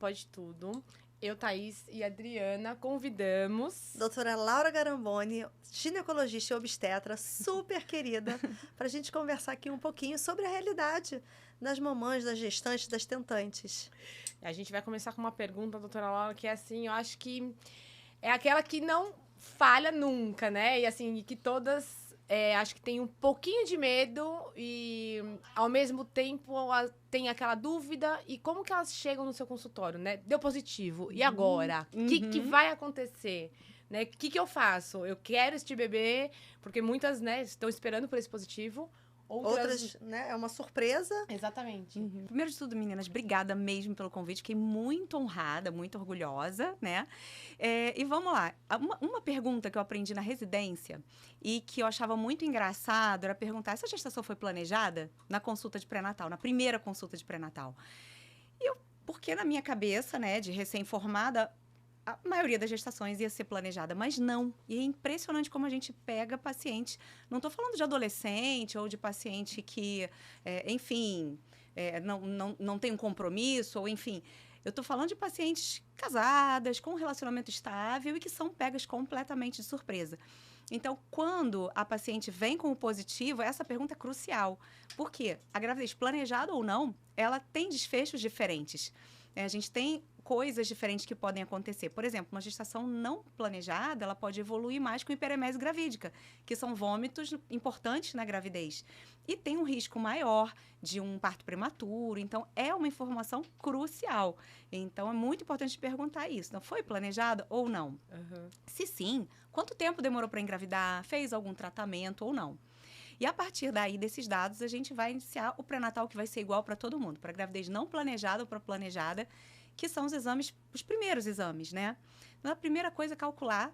Pode Tudo. Eu, Thaís e a Adriana convidamos... Doutora Laura Garamboni, ginecologista e obstetra, super querida, para a gente conversar aqui um pouquinho sobre a realidade das mamães, das gestantes, das tentantes. A gente vai começar com uma pergunta, doutora Laura, que é assim, eu acho que é aquela que não falha nunca, né? E assim, que todas... acho que tem um pouquinho de medo e, ao mesmo tempo, tem aquela dúvida. E como que elas chegam no seu consultório, né? Deu positivo. E agora? O que vai acontecer? Né? O que eu faço? Eu quero este bebê, porque muitas, né, estão esperando por esse positivo. Outras, né? É uma surpresa. Exatamente. Primeiro de tudo, meninas, obrigada mesmo pelo convite. Fiquei muito honrada, muito orgulhosa, né? E vamos lá. Uma pergunta que eu aprendi na residência e que eu achava muito engraçado era perguntar: essa gestação foi planejada? Na consulta de pré-natal, na primeira consulta de pré-natal. Porque na minha cabeça, né, de recém-formada, a maioria das gestações ia ser planejada, mas não. E é impressionante como a gente pega paciente. Não estou falando de adolescente ou de paciente que, enfim, não tem um compromisso, ou enfim. Eu estou falando de pacientes casadas, com um relacionamento estável e que são pegas completamente de surpresa. Então, quando a paciente vem com o positivo, essa pergunta é crucial. Por quê? A gravidez planejada ou não, ela tem desfechos diferentes. A gente tem coisas diferentes que podem acontecer. Por exemplo, uma gestação não planejada, ela pode evoluir mais com hiperemese gravídica, que são vômitos importantes na gravidez. E tem um risco maior de um parto prematuro. Então, é uma informação crucial. Então, é muito importante perguntar isso. Não foi planejada ou não? Uhum. Se sim, quanto tempo demorou para engravidar? Fez algum tratamento ou não? E a partir daí, desses dados, a gente vai iniciar o pré-natal, que vai ser igual para todo mundo, para gravidez não planejada ou para planejada, que são os exames, os primeiros exames, né? Então, a primeira coisa é calcular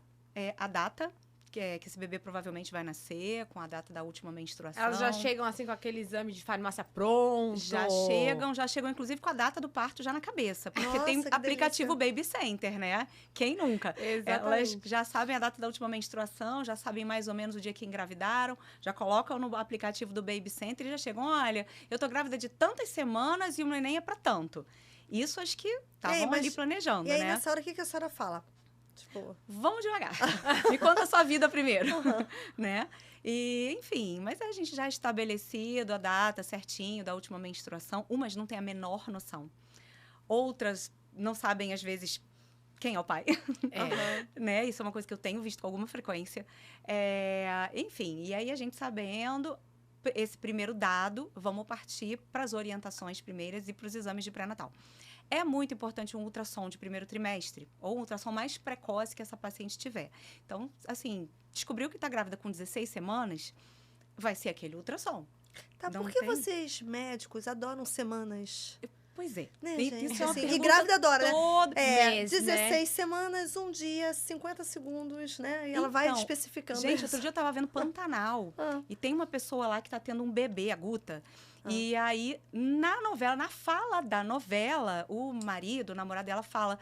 a data que esse bebê provavelmente vai nascer, com a data da última menstruação. Elas já chegam assim com aquele exame de farmácia pronto? Já chegam inclusive com a data do parto já na cabeça, porque Nossa, tem que aplicativo delícia. Baby Center, né? Quem nunca? Exatamente. Elas já sabem a data da última menstruação, já sabem mais ou menos o dia que engravidaram, já colocam no aplicativo do Baby Center e já chegam: olha, eu tô grávida de tantas semanas e o neném é para tanto. Isso acho que estavam ali planejando, né? E aí, né? nessa hora, o que a senhora fala? Tipo... Vamos devagar. Me conta a sua vida primeiro, né? E, enfim, mas a gente já estabelecido a data certinho da última menstruação. Umas não têm a menor noção. Outras não sabem, às vezes, quem é o pai. Né? Isso é uma coisa que eu tenho visto com alguma frequência. Enfim, e aí a gente sabendo esse primeiro dado, vamos partir para as orientações primeiras e para os exames de pré-natal. É muito importante um ultrassom de primeiro trimestre, ou um ultrassom mais precoce que essa paciente tiver. Então, assim, descobriu que está grávida com 16 semanas, vai ser aquele ultrassom. Tá, por que vocês, médicos, adoram semanas? Pois é. Né, Isso gente? é uma Assim, pergunta e grávida adora, né? todo mês, 16 semanas, um dia, 50 segundos, né? E ela vai Então, especificando gente, isso. outro dia eu tava vendo Pantanal. E tem uma pessoa lá que tá tendo um bebê, a Guta. E aí, na novela, na fala da novela, o marido, o namorado dela fala: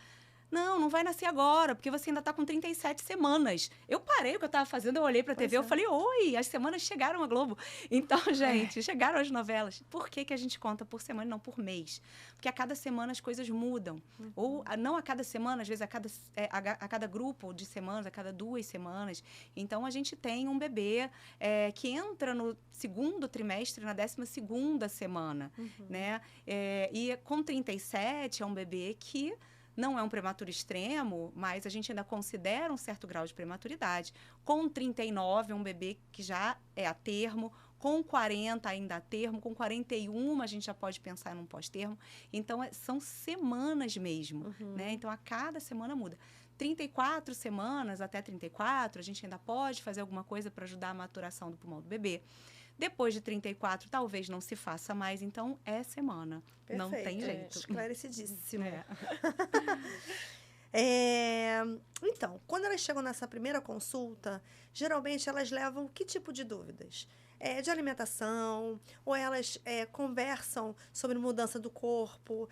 não vai nascer agora, porque você ainda tá com 37 semanas. Eu parei o que eu tava fazendo, eu olhei pra TV, eu falei: oi, as semanas chegaram à Globo. Então, gente, chegaram as novelas. Por que a gente conta por semana e não por mês? Porque a cada semana as coisas mudam. Ou não a cada semana, às vezes a cada grupo de semanas, a cada 2 semanas. Então, a gente tem um bebê que entra no segundo trimestre, na 12ª semana, né? E com 37 é um bebê que não é um prematuro extremo, mas a gente ainda considera um certo grau de prematuridade. Com 39 é um bebê que já é a termo, com 40 ainda a termo, com 41 a gente já pode pensar num pós-termo. Então, são semanas mesmo, né? Então, a cada semana muda. 34 semanas até 34, a gente ainda pode fazer alguma coisa para ajudar a maturação do pulmão do bebê. Depois de 34, talvez não se faça mais, então é semana. Perfeito, não tem jeito. Esclarecidíssimo. Então, quando elas chegam nessa primeira consulta, geralmente elas levam que tipo de dúvidas? De alimentação, ou elas conversam sobre mudança do corpo,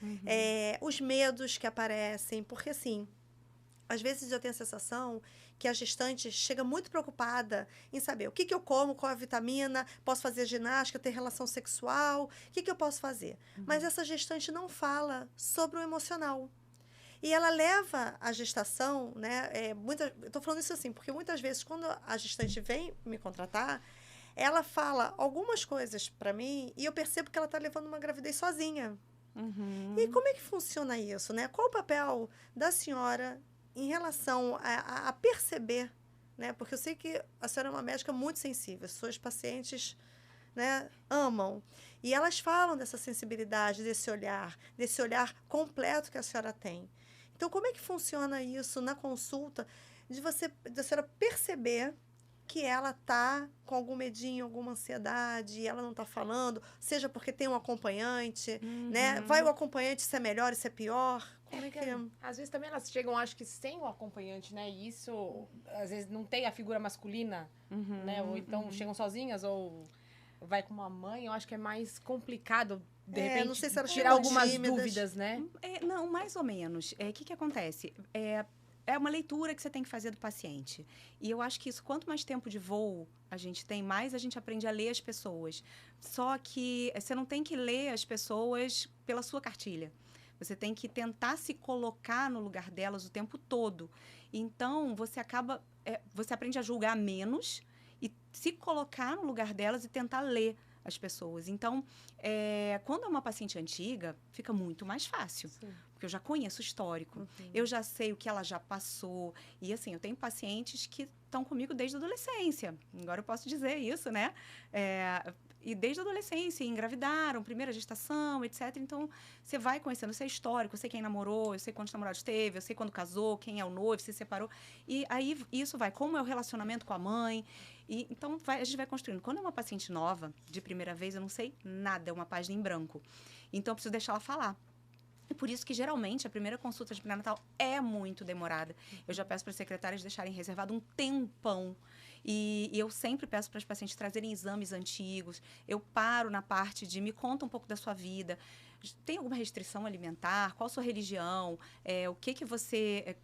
os medos que aparecem, porque assim... Às vezes eu tenho a sensação que a gestante chega muito preocupada em saber o que eu como, qual a vitamina, posso fazer ginástica, ter relação sexual, o que eu posso fazer. Mas essa gestante não fala sobre o emocional. E ela leva a gestação, né? Eu tô falando isso assim, porque muitas vezes, quando a gestante vem me contratar, ela fala algumas coisas para mim e eu percebo que ela tá levando uma gravidez sozinha. E como é que funciona isso, né? Qual o papel da senhora em relação a perceber, né? Porque eu sei que a senhora é uma médica muito sensível, suas pacientes, né, amam. E elas falam dessa sensibilidade, desse olhar completo que a senhora tem. Então, como é que funciona isso na consulta, da senhora perceber que ela está com algum medinho, alguma ansiedade, e ela não está falando, seja porque tem um acompanhante, né? Vai o acompanhante, se é melhor, se é pior? Como é que é? Às vezes também elas chegam, acho que sem o acompanhante, né? E isso, às vezes, não tem a figura masculina, né? Ou então chegam sozinhas, ou vai com uma mãe. Eu acho que é mais complicado, de repente, não sei se elas tirar ficam algumas tímidas. dúvidas, né? Não, mais ou menos. O que acontece? É uma leitura que você tem que fazer do paciente. E eu acho que isso, quanto mais tempo de voo a gente tem, mais a gente aprende a ler as pessoas. Só que você não tem que ler as pessoas pela sua cartilha. Você tem que tentar se colocar no lugar delas o tempo todo. Então, você aprende a julgar menos e se colocar no lugar delas e tentar ler as pessoas. Então, quando é uma paciente antiga, fica muito mais fácil. Sim. Porque eu já conheço o histórico, eu já sei o que ela já passou. E, assim, eu tenho pacientes que estão comigo desde a adolescência. Agora eu posso dizer isso, né? E desde a adolescência, engravidaram, primeira gestação, etc. Então, você vai conhecendo, você é histórico, eu sei quem namorou, eu sei quantos namorados teve, eu sei quando casou, quem é o noivo, se separou. E aí, isso vai, como é o relacionamento com a mãe. Então, a gente vai construindo. Quando é uma paciente nova, de primeira vez, eu não sei nada, é uma página em branco. Então, eu preciso deixar ela falar. E por isso que, geralmente, a primeira consulta de pré-natal é muito demorada. Eu já peço para as secretárias deixarem reservado um tempão. E eu sempre peço para as pacientes trazerem exames antigos. Eu paro na parte de me conta um pouco da sua vida. Tem alguma restrição alimentar? Qual a sua religião? O que você...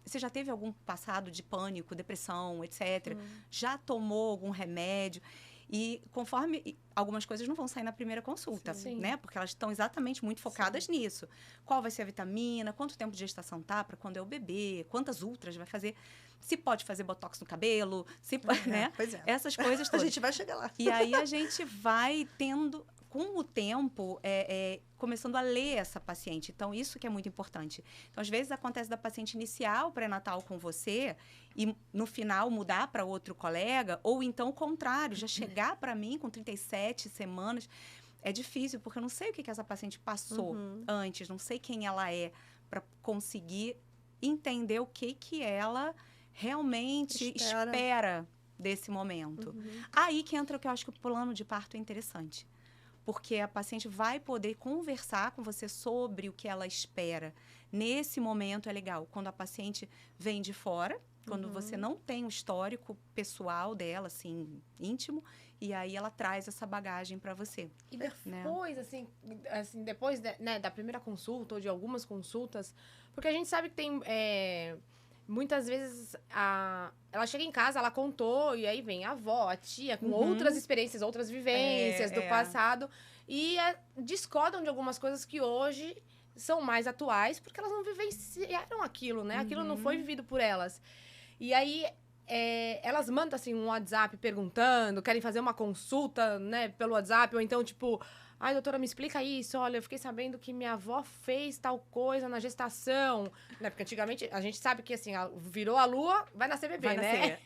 Você já teve algum passado de pânico, depressão, etc? Já tomou algum remédio? E conforme algumas coisas não vão sair na primeira consulta, né? Porque elas estão exatamente muito focadas nisso. Qual vai ser a vitamina, quanto tempo de gestação tá, para quando é o bebê, quantas ultras vai fazer, se pode fazer botox no cabelo, né? Pois é. Essas coisas todas. A gente vai chegar lá. E aí a gente vai tendo, com o tempo, começando a ler essa paciente. Então, isso que é muito importante. Então, às vezes, acontece da paciente iniciar o pré-natal com você e, no final, mudar para outro colega, ou então, o contrário, já chegar para mim com 37 semanas. É difícil, porque eu não sei o que essa paciente passou antes, não sei quem ela é, para conseguir entender o que ela realmente espera desse momento. Aí que entra o que eu acho que o plano de parto é interessante. Porque a paciente vai poder conversar com você sobre o que ela espera. Nesse momento é legal, quando a paciente vem de fora, quando você não tem o histórico pessoal dela, assim, íntimo, e aí ela traz essa bagagem para você. E depois, né? assim depois da primeira consulta ou de algumas consultas, porque a gente sabe que tem... muitas vezes, ela chega em casa, ela contou, e aí vem a avó, a tia, com outras experiências, outras vivências do passado, e discordam de algumas coisas que hoje são mais atuais, porque elas não vivenciaram aquilo, né? Aquilo não foi vivido por elas. E aí, elas mandam, assim, um WhatsApp perguntando, querem fazer uma consulta, né, pelo WhatsApp, ou então, tipo... Ai, doutora, me explica isso. Olha, eu fiquei sabendo que minha avó fez tal coisa na gestação. Né? Porque antigamente, a gente sabe que, assim, virou a lua, vai nascer bebê, né?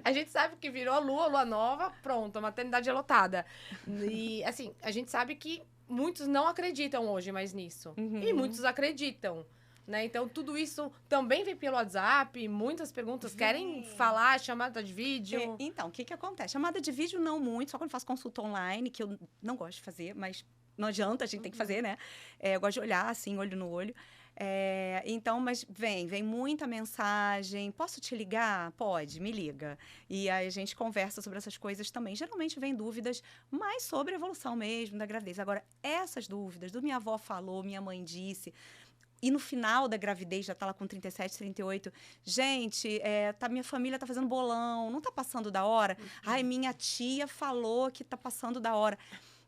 A gente sabe que virou a lua nova, pronto, a maternidade é lotada. E, assim, a gente sabe que muitos não acreditam hoje mais nisso. E muitos acreditam. Né? Então, tudo isso também vem pelo WhatsApp, muitas perguntas querem falar, chamada de vídeo. Então, o que acontece? Chamada de vídeo não muito, só quando eu faço consulta online, que eu não gosto de fazer, mas não adianta, a gente tem que fazer, né? Eu gosto de olhar, assim, olho no olho. Então, mas vem muita mensagem. Posso te ligar? Pode, me liga. E aí a gente conversa sobre essas coisas também. Geralmente vem dúvidas mais sobre a evolução mesmo da gravidez. Agora, essas dúvidas do minha avó falou, minha mãe disse... E no final da gravidez, já tá lá com 37, 38. Gente, minha família tá fazendo bolão, não tá passando da hora? Ai, minha tia falou que tá passando da hora.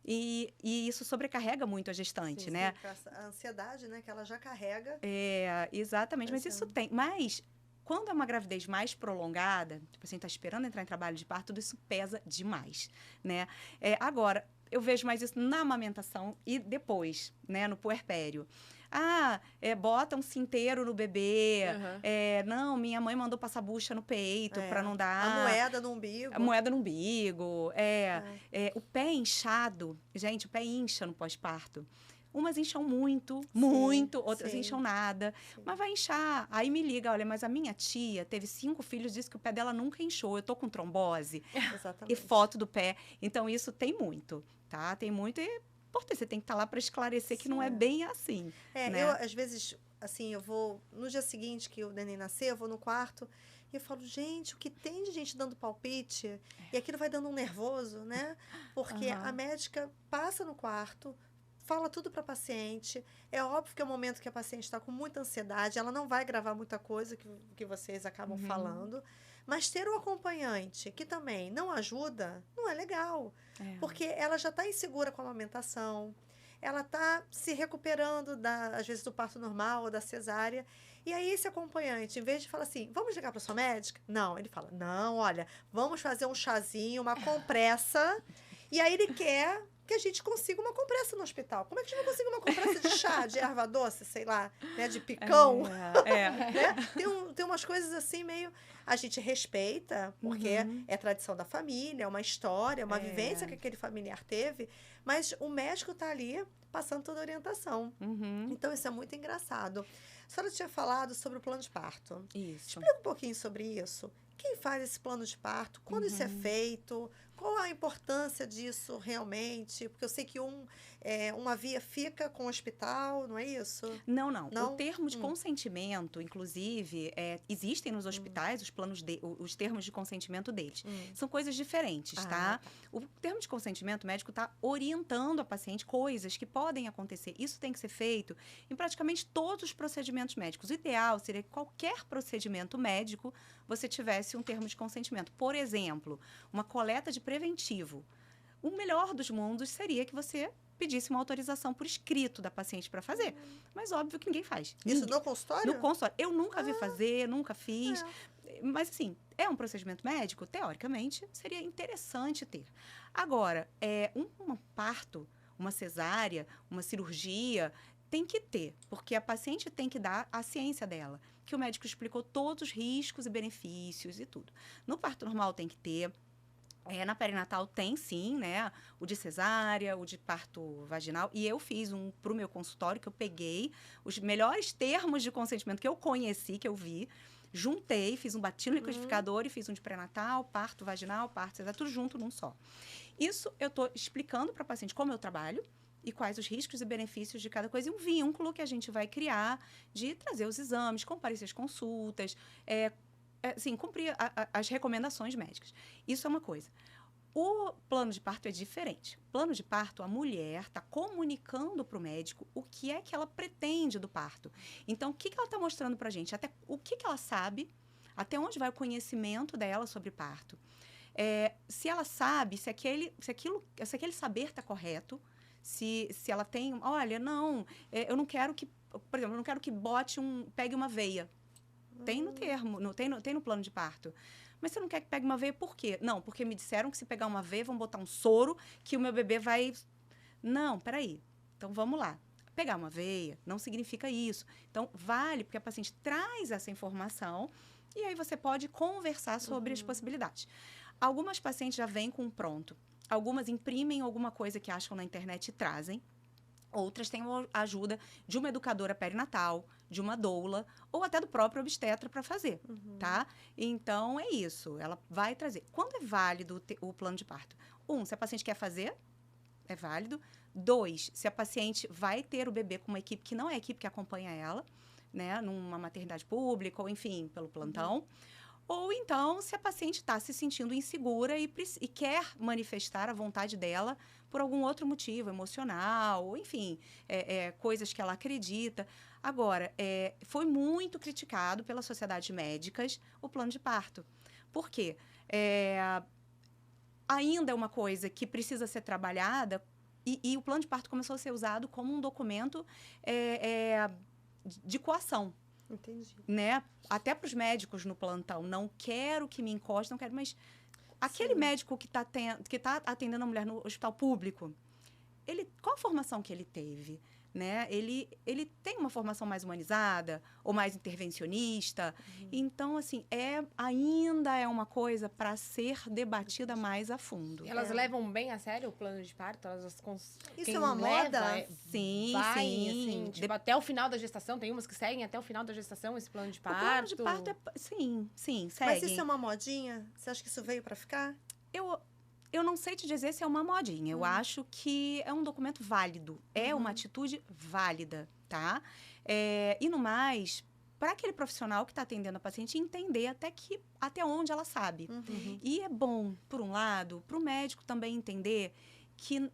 E isso sobrecarrega muito a gestante, Sim, né? sim, a ansiedade, né, que ela já carrega. Exatamente, mas isso tem. Mas quando é uma gravidez mais prolongada, tipo assim, tá esperando entrar em trabalho de parto, tudo isso pesa demais, né? Agora, eu vejo mais isso na amamentação e depois, né, no puerpério. Bota um cinteiro no bebê. Não, minha mãe mandou passar bucha no peito para não dar. A moeda no umbigo. A moeda no umbigo. O pé inchado. Gente, o pé incha no pós-parto. Umas incham muito, outras incham nada. Sim. Mas vai inchar. Aí me liga, olha, mas a minha tia teve 5 filhos, disse que o pé dela nunca inchou. Eu tô com trombose. Exatamente. E foto do pé. Então, isso tem muito, tá? Tem muito e, portanto, você tem que estar lá para esclarecer que não é bem assim. Né? Eu, às vezes, assim, eu vou... No dia seguinte que o neném nascer, eu vou no quarto e eu falo, gente, o que tem de gente dando palpite? E aquilo vai dando um nervoso, né? Porque a médica passa no quarto, fala tudo para a paciente. É óbvio que é um momento que a paciente está com muita ansiedade, ela não vai gravar muita coisa que vocês acabam falando. Mas ter um acompanhante que também não ajuda, não é legal. Porque ela já está insegura com a amamentação, ela está se recuperando, às vezes, do parto normal ou da cesárea. E aí, esse acompanhante, em vez de falar assim, vamos ligar para sua médica? Não, ele fala, não, olha, vamos fazer um chazinho, uma compressa. E aí, ele quer que a gente consiga uma compressa no hospital. Como é que a gente vai conseguir uma compressa de chá, de erva doce, sei lá, né, de picão? Né? Tem umas coisas assim meio... A gente respeita, porque é tradição da família, é uma história, uma vivência que aquele familiar teve, mas o médico está ali passando toda a orientação. Então, isso é muito engraçado. A senhora tinha falado sobre o plano de parto. Isso. Explica um pouquinho sobre isso. Quem faz esse plano de parto? Quando isso é feito? Qual a importância disso realmente? Porque eu sei que uma via fica com o hospital, não é isso? Não. O termo de consentimento, inclusive, existem nos hospitais os termos de consentimento deles. São coisas diferentes, tá? O termo de consentimento, o médico está orientando a paciente coisas que podem acontecer. Isso tem que ser feito em praticamente todos os procedimentos médicos. O ideal seria que qualquer procedimento médico você tivesse um termo de consentimento. Por exemplo, uma coleta de preventivo. O melhor dos mundos seria que você pedisse uma autorização por escrito da paciente para fazer. Mas óbvio que ninguém faz. Isso no consultório? No consultório. Eu nunca vi fazer, nunca fiz. Mas, assim, é um procedimento médico? Teoricamente, seria interessante ter. Agora, um parto, uma cesárea, uma cirurgia, tem que ter, porque a paciente tem que dar a ciência dela, que o médico explicou todos os riscos e benefícios e tudo. No parto normal tem que ter. Na perinatal tem sim, né? O de cesárea, o de parto vaginal. E eu fiz para o meu consultório, que eu peguei os melhores termos de consentimento que eu conheci, que eu vi. Juntei, fiz um batim no liquidificador e fiz um de pré-natal, parto vaginal, parto cesárea, tudo junto num só. Isso eu estou explicando para a paciente como eu trabalho e quais os riscos e benefícios de cada coisa. E um vínculo que a gente vai criar de trazer os exames, comparecer às consultas, cumprir as recomendações médicas. Isso é uma coisa. O plano de parto é diferente. Plano de parto, a mulher está comunicando para o médico o que é que ela pretende do parto. Então, o que ela está mostrando para a gente? Até o que ela sabe, até onde vai o conhecimento dela sobre parto. Se ela sabe, se aquele saber está correto, se ela tem... Olha, não, eu não quero que... Por exemplo, eu não quero que pegue uma veia. Tem no termo, tem no plano de parto. Mas você não quer que pegue uma veia por quê? Não, porque me disseram que se pegar uma veia, vão botar um soro que o meu bebê vai... Não, peraí. Então, vamos lá. Pegar uma veia não significa isso. Então, vale, porque a paciente traz essa informação e aí você pode conversar sobre as possibilidades. Algumas pacientes já vêm com um pronto. Algumas imprimem alguma coisa que acham na internet e trazem. Outras têm a ajuda de uma educadora perinatal, de uma doula, ou até do próprio obstetra para fazer, tá? Então, é isso. Ela vai trazer. Quando é válido o plano de parto? 1, se a paciente quer fazer, é válido. 2, se a paciente vai ter o bebê com uma equipe que não é a equipe que acompanha ela, né? Numa maternidade pública, ou enfim, pelo plantão. Ou então, se a paciente está se sentindo insegura e quer manifestar a vontade dela por algum outro motivo, emocional, ou enfim, coisas que ela acredita. Agora, foi muito criticado pela Sociedade Médicas o plano de parto. Por quê? Ainda é uma coisa que precisa ser trabalhada E o plano de parto começou a ser usado como um documento de coação. Entendi. Né? Até para os médicos no plantão. Não quero que me encoste, não quero, mas aquele médico que tá atendendo a mulher no hospital público, qual a formação que ele teve? Né? Ele tem uma formação mais humanizada ou mais intervencionista. Então, assim, ainda é uma coisa para ser debatida mais a fundo. Elas levam bem a sério o plano de parto? Isso é uma moda? Sim, vai, sim. Assim, tipo, até o final da gestação, tem umas que seguem até o final da gestação esse plano de parto. O plano de parto sim, segue. Mas isso é uma modinha? Você acha que isso veio para ficar? Eu não sei te dizer se é uma modinha. Eu acho que é um documento válido. É uma atitude válida, tá? E no mais, para aquele profissional que está atendendo a paciente entender até onde ela sabe. E é bom, por um lado, para o médico também entender que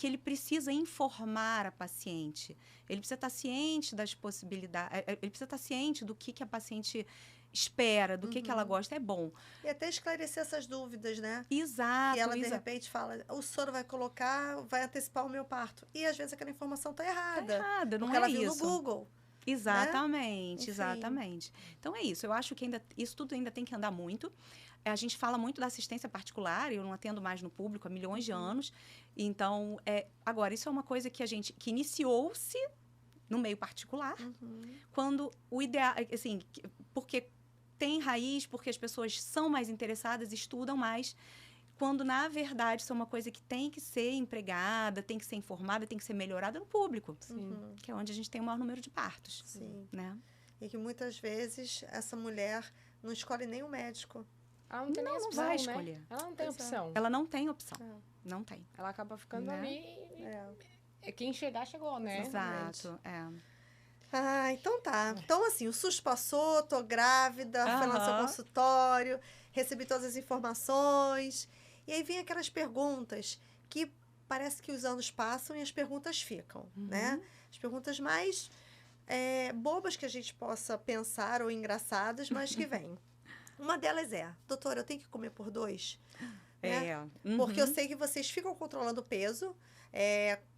ele precisa informar a paciente. Ele precisa estar ciente das possibilidades. Ele precisa estar ciente do que a paciente espera, do que ela gosta, é bom. E até esclarecer essas dúvidas, né? Exato. E ela, de repente, fala, o soro vai antecipar o meu parto. E, às vezes, aquela informação está errada. Tá errada, não porque ela viu isso. no Google. Exatamente, né? exatamente. Então, é isso. Eu acho que isso tudo ainda tem que andar muito. A gente fala muito da assistência particular, eu não atendo mais no público há milhões de anos. Então, agora, isso é uma coisa que iniciou-se no meio particular, quando o ideal, assim, porque tem raiz, porque as pessoas são mais interessadas, estudam mais, quando, na verdade, isso é uma coisa que tem que ser empregada, tem que ser informada, tem que ser melhorada no público, que é onde a gente tem o maior número de partos. Sim. Né? E que, muitas vezes, essa mulher não escolhe nem o médico. Ela não tem nem opção, vai né? escolher. Ela não tem opção. Ela não tem opção. Não tem. Ela acaba ficando ali. Quem chegar, chegou, né? Exato, então tá. Então, assim, o SUS passou, tô grávida, fui lá no seu consultório, recebi todas as informações. E aí vem aquelas perguntas que parece que os anos passam e as perguntas ficam, né? As perguntas mais bobas que a gente possa pensar ou engraçadas, mas que vêm. Uma delas doutora, eu tenho que comer por 2? Né? Porque eu sei que vocês ficam controlando o peso.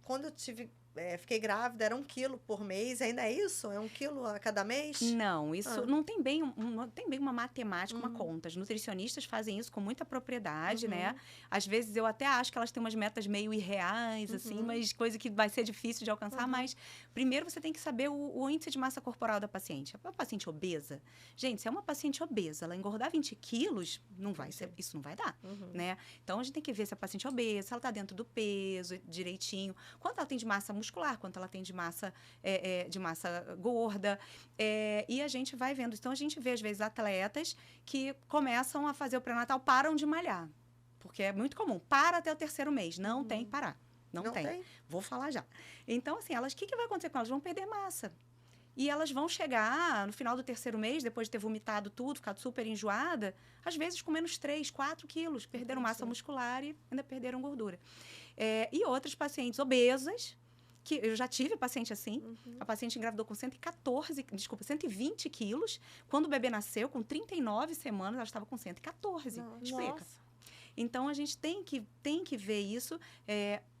Quando eu fiquei grávida, era 1 quilo por mês. Ainda é isso? É 1 quilo a cada mês? Não, isso não tem bem uma matemática, uma conta. Os nutricionistas fazem isso com muita propriedade, né? Às vezes eu até acho que elas têm umas metas meio irreais, assim, mas coisa que vai ser difícil de alcançar. Mas primeiro você tem que saber o índice de massa corporal da paciente. É uma paciente obesa. Gente, se é uma paciente obesa, ela engordar 20 quilos, isso não vai dar, né? Então a gente tem que ver se a paciente é obesa, se ela está dentro do peso direitinho, quanto ela tem de massa muscular, quanto ela tem de massa gorda, e a gente vai vendo. Então, a gente vê, às vezes, atletas que começam a fazer o pré-natal, param de malhar, porque é muito comum, para até o 3º mês, não tem que parar, não tem. Vou falar já. Então, assim, o que vai acontecer com elas? Vão perder massa. E elas vão chegar no final do 3º mês, depois de ter vomitado tudo, ficado super enjoada, às vezes com menos 3, 4 quilos, perderam massa muscular e ainda perderam gordura. E outras pacientes obesas, que eu já tive paciente assim, a paciente engravidou com 120 quilos, quando o bebê nasceu, com 39 semanas, ela estava com 114. Explica. Nossa. Então, a gente tem que ver isso,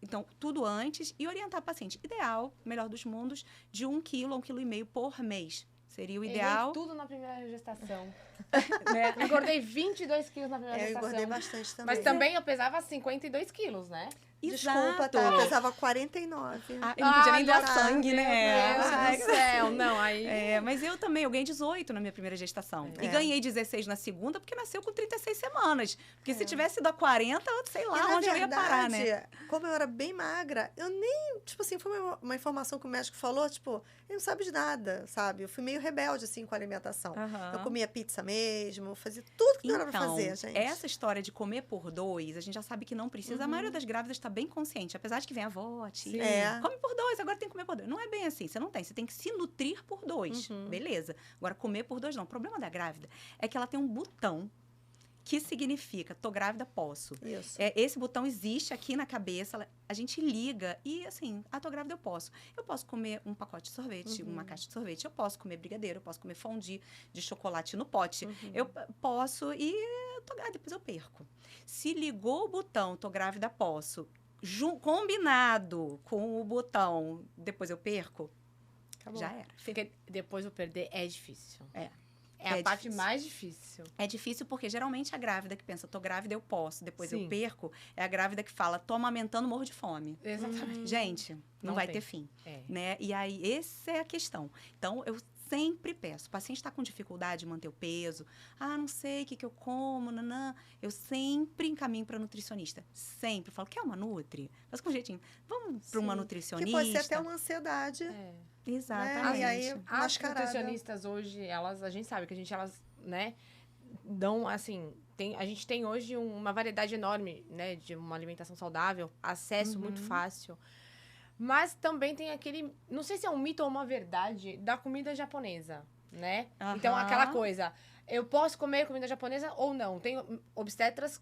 então, tudo antes e orientar a paciente. Ideal, melhor dos mundos, de 1 quilo a 1,5 quilo por mês. Seria o ideal. Errei tudo na primeira gestação. Eu engordei 22 quilos na primeira gestação. Eu engordei bastante também. Mas também eu pesava 52 quilos, né? Desculpa, tá? Eu pesava 49. Eu não podia nem doar sangue, né? Meu Deus do céu. Não, aí... mas eu também, eu ganhei 18 na minha primeira gestação. E ganhei 16 na segunda, porque nasceu com 36 semanas. Porque se tivesse ido a 40, sei lá onde eu ia parar, né? Como eu era bem magra, eu nem... Tipo assim, foi uma informação que o médico falou, tipo, ele não sabe de nada, sabe? Eu fui meio rebelde, assim, com a alimentação. Eu comia pizza mesmo, fazia tudo que não era pra fazer, gente. Essa história de comer por 2, a gente já sabe que não precisa. A maioria das grávidas está bem consciente. Apesar de que vem a avó, a tia, come por 2, agora tem que comer por 2. Não é bem assim, você não tem. Você tem que se nutrir por 2, beleza. Agora, comer por 2 não. O problema da grávida é que ela tem um botão que significa, tô grávida, posso. Isso. Esse botão existe aqui na cabeça, a gente liga e, assim, tô grávida, eu posso. Eu posso comer um pacote de sorvete, uma caixa de sorvete, eu posso comer brigadeiro, eu posso comer fondue de chocolate no pote. Eu posso e tô grávida, depois eu perco. Se ligou o botão, tô grávida, posso, combinado com o botão, depois eu perco, Acabou. já era. Porque depois eu perder é difícil. É. É a parte difícil. mais difícil. É difícil porque geralmente a grávida que pensa, tô grávida, eu posso, depois Sim. eu perco, é a grávida que fala, tô amamentando, morro de fome. Exatamente. Gente, não vai tem. ter fim, É. né? E aí, essa é a questão. Então, eu sempre peço, o paciente está com dificuldade de manter o peso, não sei o que eu como, nanã. Eu sempre encaminho para nutricionista, sempre. Eu falo, quer uma nutri? Mas com um jeitinho, vamos para uma Sim. nutricionista. Que pode ser até uma ansiedade. É. Exatamente. E aí, As mascarada. nutricionistas hoje, a gente sabe que elas, né, dão, assim, a gente tem hoje uma variedade enorme, né, de uma alimentação saudável, acesso muito fácil. Mas também tem aquele, não sei se é um mito ou uma verdade, da comida japonesa, né? Então, aquela coisa, eu posso comer comida japonesa ou não? Tem obstetras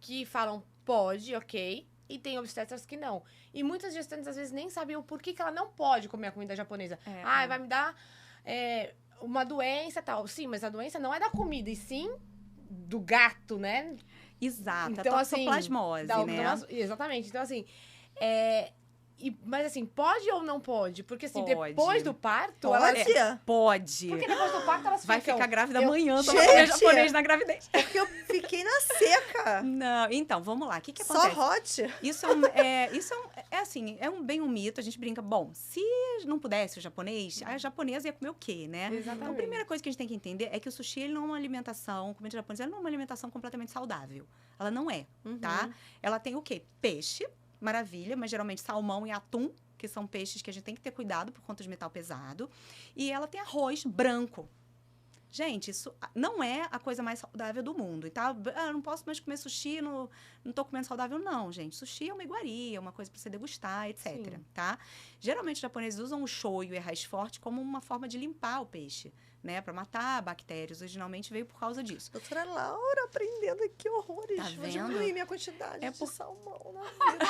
que falam, pode, ok, e tem obstetras que não. E muitas gestantes, às vezes, nem sabem o porquê que ela não pode comer a comida japonesa. Vai me dar uma doença e tal. Sim, mas a doença não é da comida, e sim do gato, né? Exato, Então, a toxoplasmose, né? Exatamente. Então, assim, mas assim, pode ou não pode? Porque assim, Pode. depois do parto, Pode? Pode. Porque depois do parto elas Vai ficam... ficar grávida amanhã, Gente! tomando japonês na gravidez. Porque eu fiquei na seca. Não, então, vamos lá. O que Só acontece? hot. Isso é um mito, a gente brinca. Bom, se não pudesse o japonês, a japonesa ia comer o quê, né? Exatamente. Então, a primeira coisa que a gente tem que entender é que o sushi, ele não é uma alimentação, comida japonesa, ele não é uma alimentação completamente saudável. Ela não é, tá? Ela tem o quê? Peixe, maravilha, mas geralmente salmão e atum, que são peixes que a gente tem que ter cuidado por conta de metal pesado. E ela tem arroz branco. Gente, isso não é a coisa mais saudável do mundo. E tá, não posso mais comer sushi, não tô comendo saudável. Não, gente. Sushi é uma iguaria, uma coisa para você degustar, etc. Sim. Tá? Geralmente, os japoneses usam o shoyu e raiz forte como uma forma de limpar o peixe, né? Para matar bactérias. Originalmente veio por causa disso. Doutora Laura, aprendendo aqui horrores. Tá Vou vendo? diminuir minha quantidade de salmão na vida.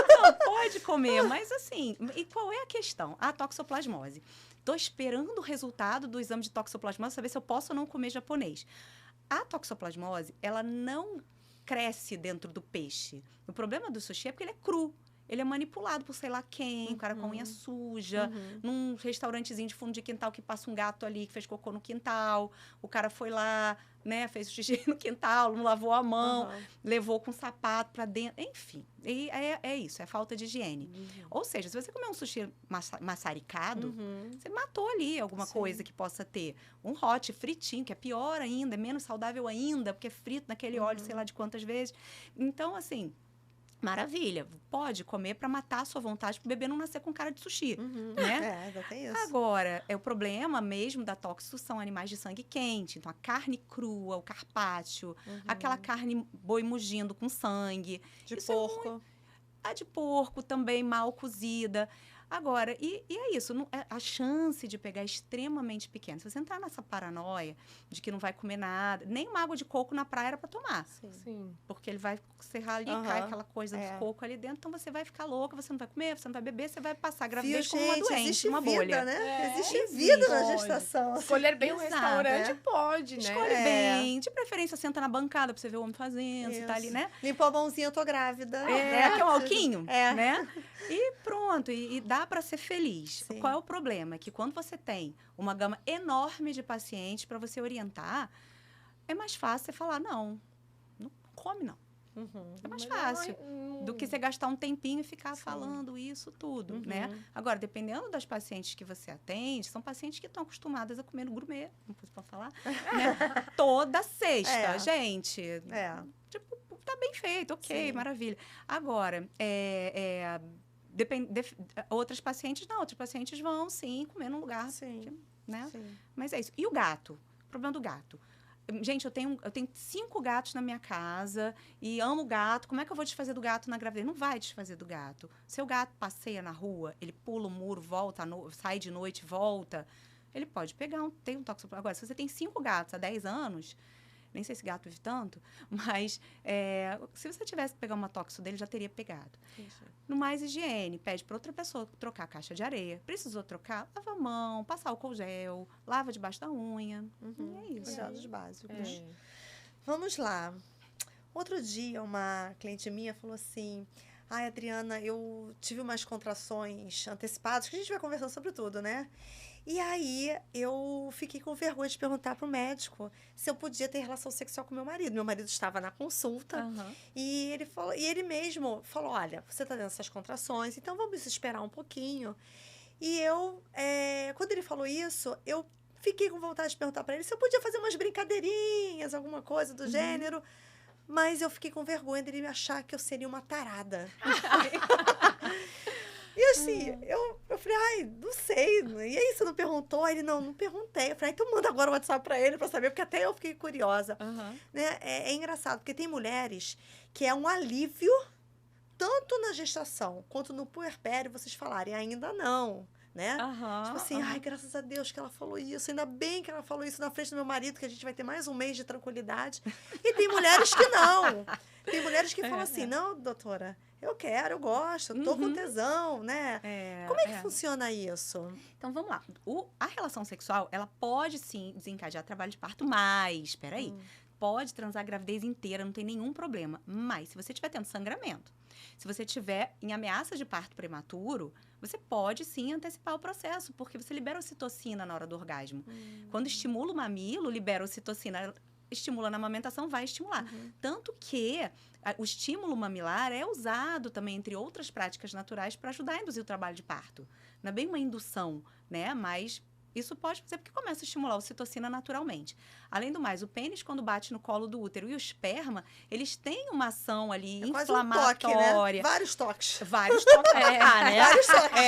Não, pode comer, mas assim... E qual é a questão? A toxoplasmose. Estou esperando o resultado do exame de toxoplasmose, saber se eu posso ou não comer japonês. A toxoplasmose, ela não cresce dentro do peixe. O problema do sushi é porque ele é cru. Ele é manipulado por sei lá quem, o cara com unha suja, num restaurantezinho de fundo de quintal que passa um gato ali que fez cocô no quintal. O cara foi lá, né, fez o xixi no quintal, não lavou a mão, levou com sapato pra dentro. Enfim, e é isso, é falta de higiene. Ou seja, se você comer um sushi maçaricado, você matou ali alguma coisa que possa ter. Um hot fritinho, que é pior ainda, é menos saudável ainda, porque é frito naquele óleo, sei lá de quantas vezes. Então, assim... Maravilha, pode comer para matar a sua vontade para o bebê não nascer com cara de sushi, né? Ainda tem isso. Agora, o problema mesmo da tóxico são animais de sangue quente. Então, a carne crua, o carpaccio, aquela carne boi mugindo com sangue. De Isso porco. A de porco também, mal cozida. Agora, e é isso, a chance de pegar é extremamente pequena. Se você entrar nessa paranoia de que não vai comer nada, nem uma água de coco na praia era para tomar. Sim. Porque ele vai serrar ali, cai aquela coisa do coco ali dentro, então você vai ficar louca, você não vai comer, você não vai beber, você vai passar a gravidez como uma doente, existe uma vida, bolha. né? Existe vida na Pode. gestação. assim. Escolher bem o Exato, restaurante pode, né? Escolhe bem, de preferência senta na bancada pra você ver o homem fazendo, você tá ali, né? Limpou a mãozinha, eu tô grávida. Aqui é um alquinho, É. né? E pronto, e dá para ser feliz. Sim. Qual é o problema? Que quando você tem uma gama enorme de pacientes para você orientar, é mais fácil você falar, não come não. É mais fácil do que você gastar um tempinho e ficar falando isso tudo, né? Agora, dependendo das pacientes que você atende, são pacientes que estão acostumadas a comer no gourmet, não posso falar, né? Toda sexta, gente. Tipo, tá bem feito, ok, Sim. maravilha. Agora, outras pacientes não, outros pacientes vão, sim, comer num lugar, Sim. né? Sim. Mas é isso. E o gato? O problema do gato. Gente, eu tenho 5 gatos na minha casa e amo gato. Como é que eu vou desfazer do gato na gravidez? Não vai desfazer do gato. Seu gato passeia na rua, ele pula o muro, volta, sai de noite, volta. Ele pode pegar tem um toxoplasmose. Agora, se você tem 5 gatos há 10 anos, nem sei se gato vive tanto, mas se você tivesse que pegar uma toxo dele, já teria pegado. No mais, higiene, pede para outra pessoa trocar a caixa de areia. Precisou trocar? Lava a mão, passa álcool gel, lava debaixo da unha. E é isso. Cuidados básicos. Vamos lá. Outro dia, uma cliente minha falou assim, Ai, Adriana, eu tive umas contrações antecipadas, que a gente vai conversando sobre tudo, né? E aí, eu fiquei com vergonha de perguntar pro médico se eu podia ter relação sexual com meu marido. Meu marido estava na consulta e ele mesmo falou, olha, você tá tendo essas contrações, então vamos esperar um pouquinho. E quando ele falou isso, eu fiquei com vontade de perguntar para ele se eu podia fazer umas brincadeirinhas, alguma coisa do gênero. Mas eu fiquei com vergonha dele me achar que eu seria uma tarada. E assim, eu falei, ai, não sei. E aí, você não perguntou? Aí ele, não perguntei. Eu falei, então manda agora o WhatsApp pra ele pra saber, porque até eu fiquei curiosa. Né? É engraçado, porque tem mulheres que é um alívio, tanto na gestação quanto no puerpério, vocês falarem, ainda não. Né? Tipo assim, ai, graças a Deus que ela falou isso. Ainda bem que ela falou isso na frente do meu marido, que a gente vai ter mais um mês de tranquilidade. E tem mulheres que não. Tem mulheres que falam assim, não, doutora, eu quero, eu gosto, eu tô com tesão, né? Como é que funciona isso? Então, vamos lá. A relação sexual, ela pode, sim, desencadear trabalho de parto, mas, espera aí, pode transar a gravidez inteira, não tem nenhum problema. Mas, se você estiver tendo sangramento, se você estiver em ameaça de parto prematuro, você pode, sim, antecipar o processo, porque você libera ocitocina na hora do orgasmo. Quando estimula o mamilo, libera ocitocina. Estimula na amamentação, vai estimular. Tanto que o estímulo mamilar é usado também, entre outras práticas naturais, para ajudar a induzir o trabalho de parto. Não é bem uma indução, né? Mas isso pode fazer porque começa a estimular a ocitocina naturalmente. Além do mais, o pênis, quando bate no colo do útero, e o esperma, eles têm uma ação ali inflamatória. Quase um toque, né? Vários toques. Vários toques. Vários toques.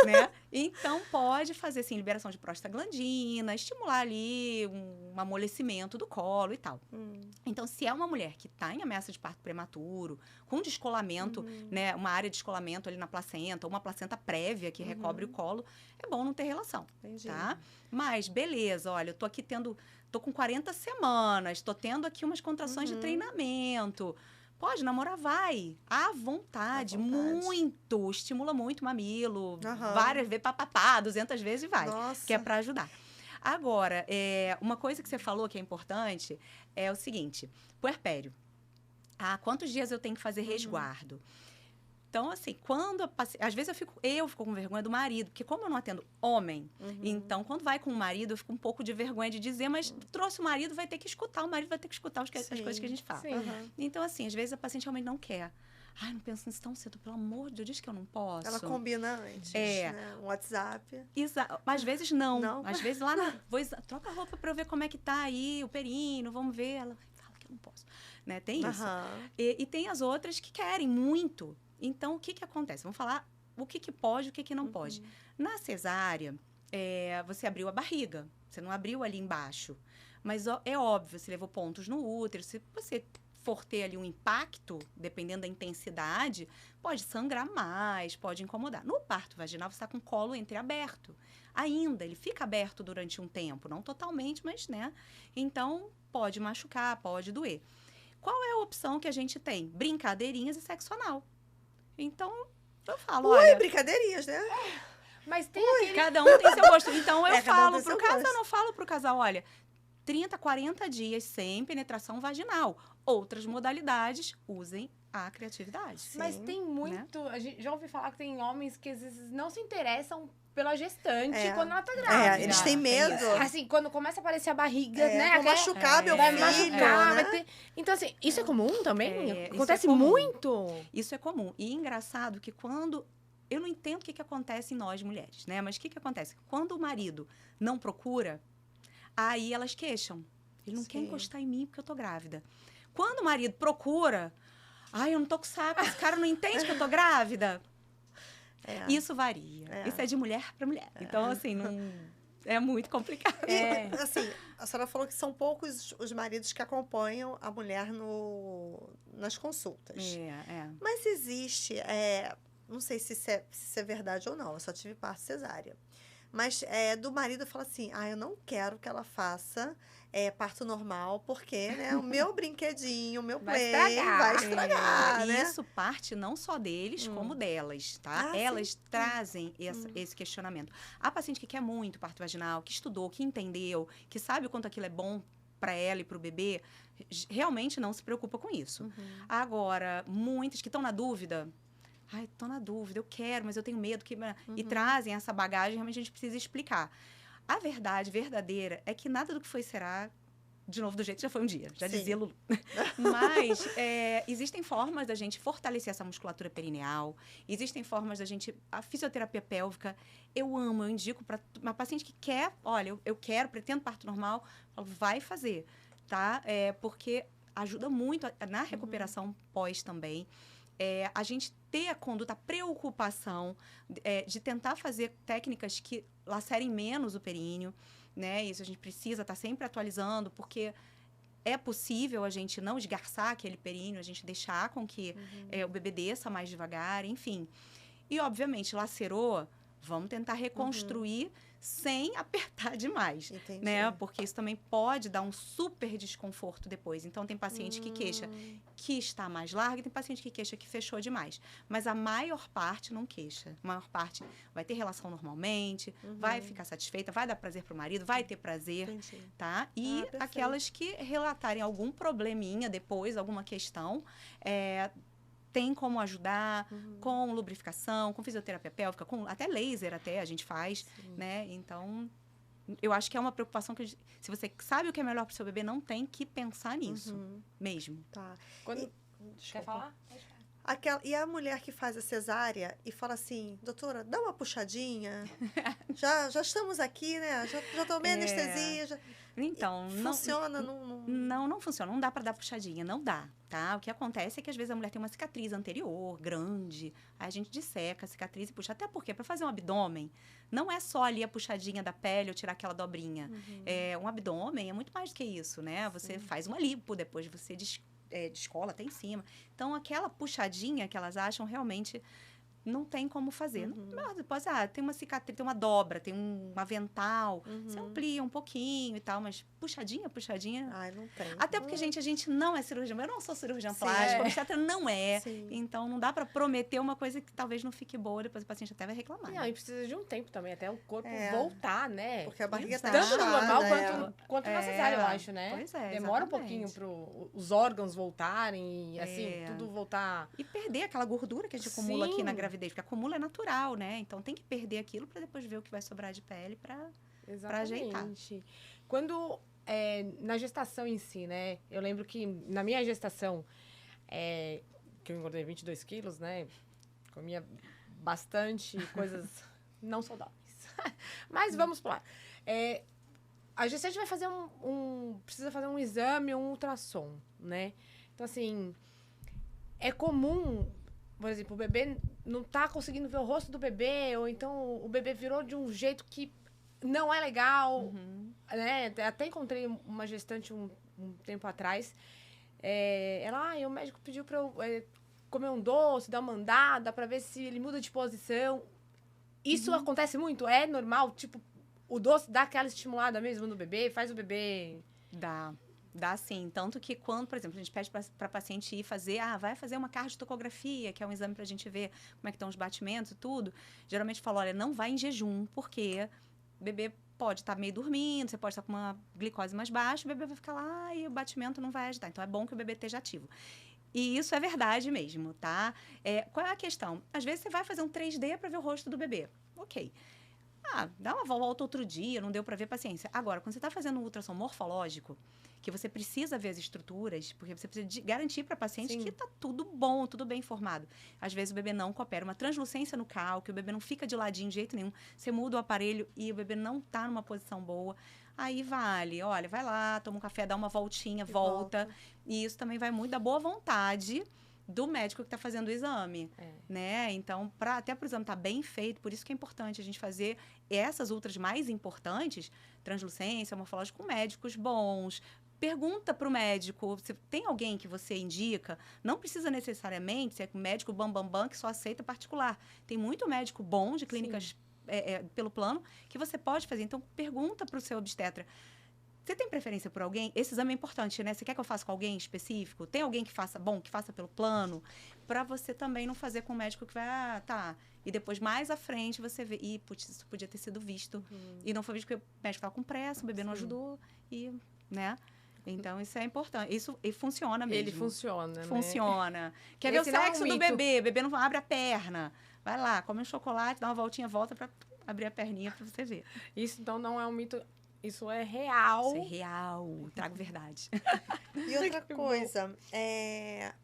Um né? Então, pode fazer, assim, liberação de prostaglandina, estimular ali um amolecimento do colo e tal. Então, se é uma mulher que está em ameaça de parto prematuro, com descolamento, né, uma área de descolamento ali na placenta, ou uma placenta prévia que recobre o colo, é bom não ter relação, tá? Mas, beleza, olha, eu tô aqui tô com 40 semanas, tô tendo aqui umas contrações de treinamento. Pode namorar, vai. À vontade. Muito. Estimula muito o mamilo. Várias vezes, papapá, 200 vezes e vai. Nossa. Que é pra ajudar. Agora, uma coisa que você falou que é importante é o seguinte. Puerpério. Quantos dias eu tenho que fazer resguardo? Então, assim, às vezes eu fico com vergonha do marido, porque como eu não atendo homem, então, quando vai com o marido, eu fico um pouco de vergonha de dizer, mas trouxe o marido, vai ter que escutar, o marido vai ter que escutar as coisas que a gente fala. Então, assim, às vezes a paciente realmente não quer. Ai, não penso nisso tão cedo, pelo amor de Deus, diz que eu não posso. Ela combina antes, né? Um WhatsApp. Exato. Mas às vezes não. Às vezes lá troca a roupa pra eu ver como é que tá aí, o períneo, vamos ver. Ela fala que eu não posso. Né? Tem isso. E tem as outras que querem muito. Então, o que acontece? Vamos falar o que pode e o que não pode. Na cesárea, você abriu a barriga. Você não abriu ali embaixo. Mas é óbvio, você levou pontos no útero. Se você for ter ali um impacto, dependendo da intensidade, pode sangrar mais, pode incomodar. No parto vaginal, você está com o colo entreaberto. Ainda, ele fica aberto durante um tempo. Não totalmente, mas, né? Então, pode machucar, pode doer. Qual é a opção que a gente tem? Brincadeirinhas e sexo anal. Então, eu falo, olha... brincadeirinhas, né? Mas tem cada um tem seu gosto. Então, eu falo pro casal, eu não falo pro casal, olha, 30, 40 dias sem penetração vaginal. Outras modalidades, usem a criatividade. Sim, mas tem muito... Né? A gente já ouvi falar que tem homens que às vezes não se interessam pela gestante quando ela tá grávida. Eles têm medo. Assim, quando começa a aparecer a barriga, né? Vai machucar meu filho, machucar, né? vai ter... Então, assim, isso é comum também? Acontece comum. muito? Isso é comum. E engraçado que quando... Eu não entendo o que acontece em nós, mulheres, né? Mas o que acontece? Quando o marido não procura, aí elas queixam. Ele não quer encostar em mim porque eu tô grávida. Quando o marido procura... Ai, eu não tô com saco. Esse cara não entende que eu tô grávida. Isso varia. Isso é de mulher para mulher. Então, assim, não... é muito complicado. Assim, a senhora falou que são poucos os maridos que acompanham a mulher nas consultas. Mas existe... não sei se isso é verdade ou não. Eu só tive parto cesárea. Mas do marido fala assim, eu não quero que ela faça parto normal, porque, né, o meu brinquedinho, o meu play vai estragar, né? E isso parte não só deles, como delas, tá? Elas trazem esse questionamento. A paciente que quer muito parto vaginal, que estudou, que entendeu, que sabe o quanto aquilo é bom para ela e para o bebê, realmente não se preocupa com isso. Agora, muitas que estão na dúvida, ai, tô na dúvida, eu quero, mas eu tenho medo que... E trazem essa bagagem, realmente a gente precisa explicar. A verdade verdadeira é que nada do que foi será, de novo, do jeito que já foi um dia. Já dizia Lulu. Mas existem formas da gente fortalecer essa musculatura perineal. Existem formas da gente... A fisioterapia pélvica, eu amo, eu indico para uma paciente que quer... Olha, eu quero, pretendo parto normal, vai fazer, tá? Porque ajuda muito na recuperação pós também. A gente ter a conduta, a preocupação de tentar fazer técnicas que lacerem menos o períneo, né? Isso a gente precisa estar sempre atualizando, porque é possível a gente não esgarçar aquele períneo, a gente deixar com que o bebê desça mais devagar, enfim. E, obviamente, lacerou, vamos tentar reconstruir sem apertar demais, né? Porque isso também pode dar um super desconforto depois. Então, tem paciente que queixa que está mais larga e tem paciente que queixa que fechou demais. Mas a maior parte não queixa. A maior parte vai ter relação normalmente, vai ficar satisfeita, vai dar prazer para o marido, vai ter prazer, tá? E aquelas que relatarem algum probleminha depois, alguma questão, tem como ajudar com lubrificação, com fisioterapia pélvica, com até laser a gente faz, né? Então, eu acho que é uma preocupação que se você sabe o que é melhor para o seu bebê, não tem que pensar nisso mesmo. Tá. Quer falar? E a mulher que faz a cesárea e fala assim, doutora, dá uma puxadinha, já estamos aqui, né? Já tomei anestesia. Então, funciona? Não funciona. Não dá para dar puxadinha, não dá, tá? O que acontece é que às vezes a mulher tem uma cicatriz anterior, grande, aí a gente disseca a cicatriz e puxa. Até porque, para fazer um abdômen, não é só ali a puxadinha da pele ou tirar aquela dobrinha. Um abdômen é muito mais do que isso, né? Você faz uma lipo, depois você descola até em cima. Então, aquela puxadinha que elas acham realmente não tem como fazer. Mas depois, tem uma cicatriz, tem uma dobra, tem um avental, você amplia um pouquinho e tal, mas puxadinha. Ai, não tem. Até porque, gente, a gente não é cirurgião. Eu não sou cirurgião plástico, a obstetra não é. Então, não dá pra prometer uma coisa que talvez não fique boa, depois o paciente até vai reclamar. Não, e precisa de um tempo também, até o corpo voltar, né? Porque a barriga tá tanto no normal quanto É. na cesárea, eu acho, né? Pois é, Demora um exatamente. pouquinho para os órgãos voltarem, assim, tudo voltar. E perder aquela gordura que a gente acumula aqui na Sim. gravidez, porque acumula é natural, né? Então tem que perder aquilo para depois ver o que vai sobrar de pele para ajeitar. Quando, na gestação em si, né? Eu lembro que na minha gestação, que eu engordei 22 quilos, né? Comia bastante coisas não saudáveis. Mas vamos lá. A gestante vai fazer precisa fazer um exame, um ultrassom, né? Então, assim, é comum, por exemplo, o bebê não tá conseguindo ver o rosto do bebê, ou então o bebê virou de um jeito que não é legal, né? Até encontrei uma gestante um tempo atrás. O médico pediu pra eu comer um doce, dar uma andada, pra ver se ele muda de posição. Isso acontece muito? É normal? Tipo, o doce dá aquela estimulada mesmo no bebê? Faz o bebê... Dá sim. Tanto que quando, por exemplo, a gente pede para paciente ir fazer, vai fazer uma cardiotocografia, que é um exame para a gente ver como é que estão os batimentos e tudo. Geralmente fala, olha, não vai em jejum, porque o bebê pode estar meio dormindo, você pode estar com uma glicose mais baixa, o bebê vai ficar lá e o batimento não vai ajudar. Então, é bom que o bebê esteja ativo. E isso é verdade mesmo, tá? Qual é a questão? Às vezes, você vai fazer um 3D para ver o rosto do bebê. Ok. Dá uma volta outro dia, não deu para ver, paciência. Agora, quando você está fazendo um ultrassom morfológico, que você precisa ver as estruturas, porque você precisa garantir para a paciente que está tudo bom, tudo bem formado. Às vezes o bebê não coopera. Uma translucência no cálculo, o bebê não fica de ladinho de jeito nenhum. Você muda o aparelho e o bebê não está numa posição boa. Aí vale, olha, vai lá, toma um café, dá uma voltinha, volta. E isso também vai muito da boa vontade do médico que está fazendo o exame, né? Então, até para o exame estar bem feito, por isso que é importante a gente fazer essas ultras mais importantes, translucência, morfológica, com médicos bons. Pergunta para o médico, se tem alguém que você indica, não precisa necessariamente ser um médico bam, que só aceita particular. Tem muito médico bom de clínicas pelo plano que você pode fazer. Então, pergunta para o seu obstetra. Você tem preferência por alguém? Esse exame é importante, né? Você quer que eu faça com alguém específico? Tem alguém que faça pelo plano? Para você também não fazer com o médico que vai, E depois, mais à frente, você vê, putz, isso podia ter sido visto. E não foi visto porque o médico estava com pressa, o bebê não ajudou, né? Então, isso é importante. Isso e funciona mesmo. Ele funciona, né? Funciona. Quer ver o Esse não é um sexo do mito. bebê? O bebê não abre a perna. Vai lá, come um chocolate, dá uma voltinha, volta pra abrir a perninha pra você ver. Isso, então, não é um mito. Isso é real. Isso é real. Trago verdade. E outra Que bom. coisa,